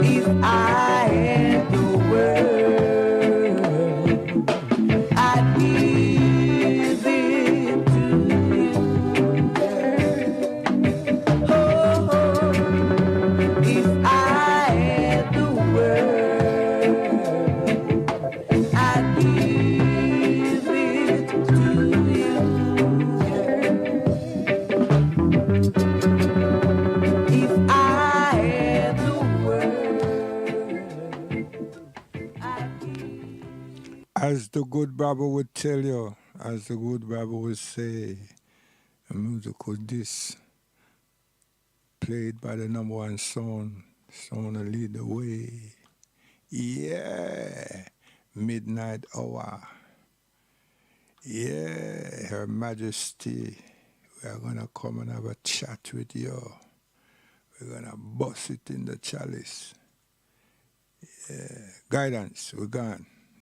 If I had the world As the good brother would tell you, as the good brother would say, a musical disc played by the number one sound to lead the way. Yeah, midnight hour. Yeah, Her Majesty, we are gonna come and have a chat with you. We're gonna bust it in the chalice. Yeah, guidance, we're gone.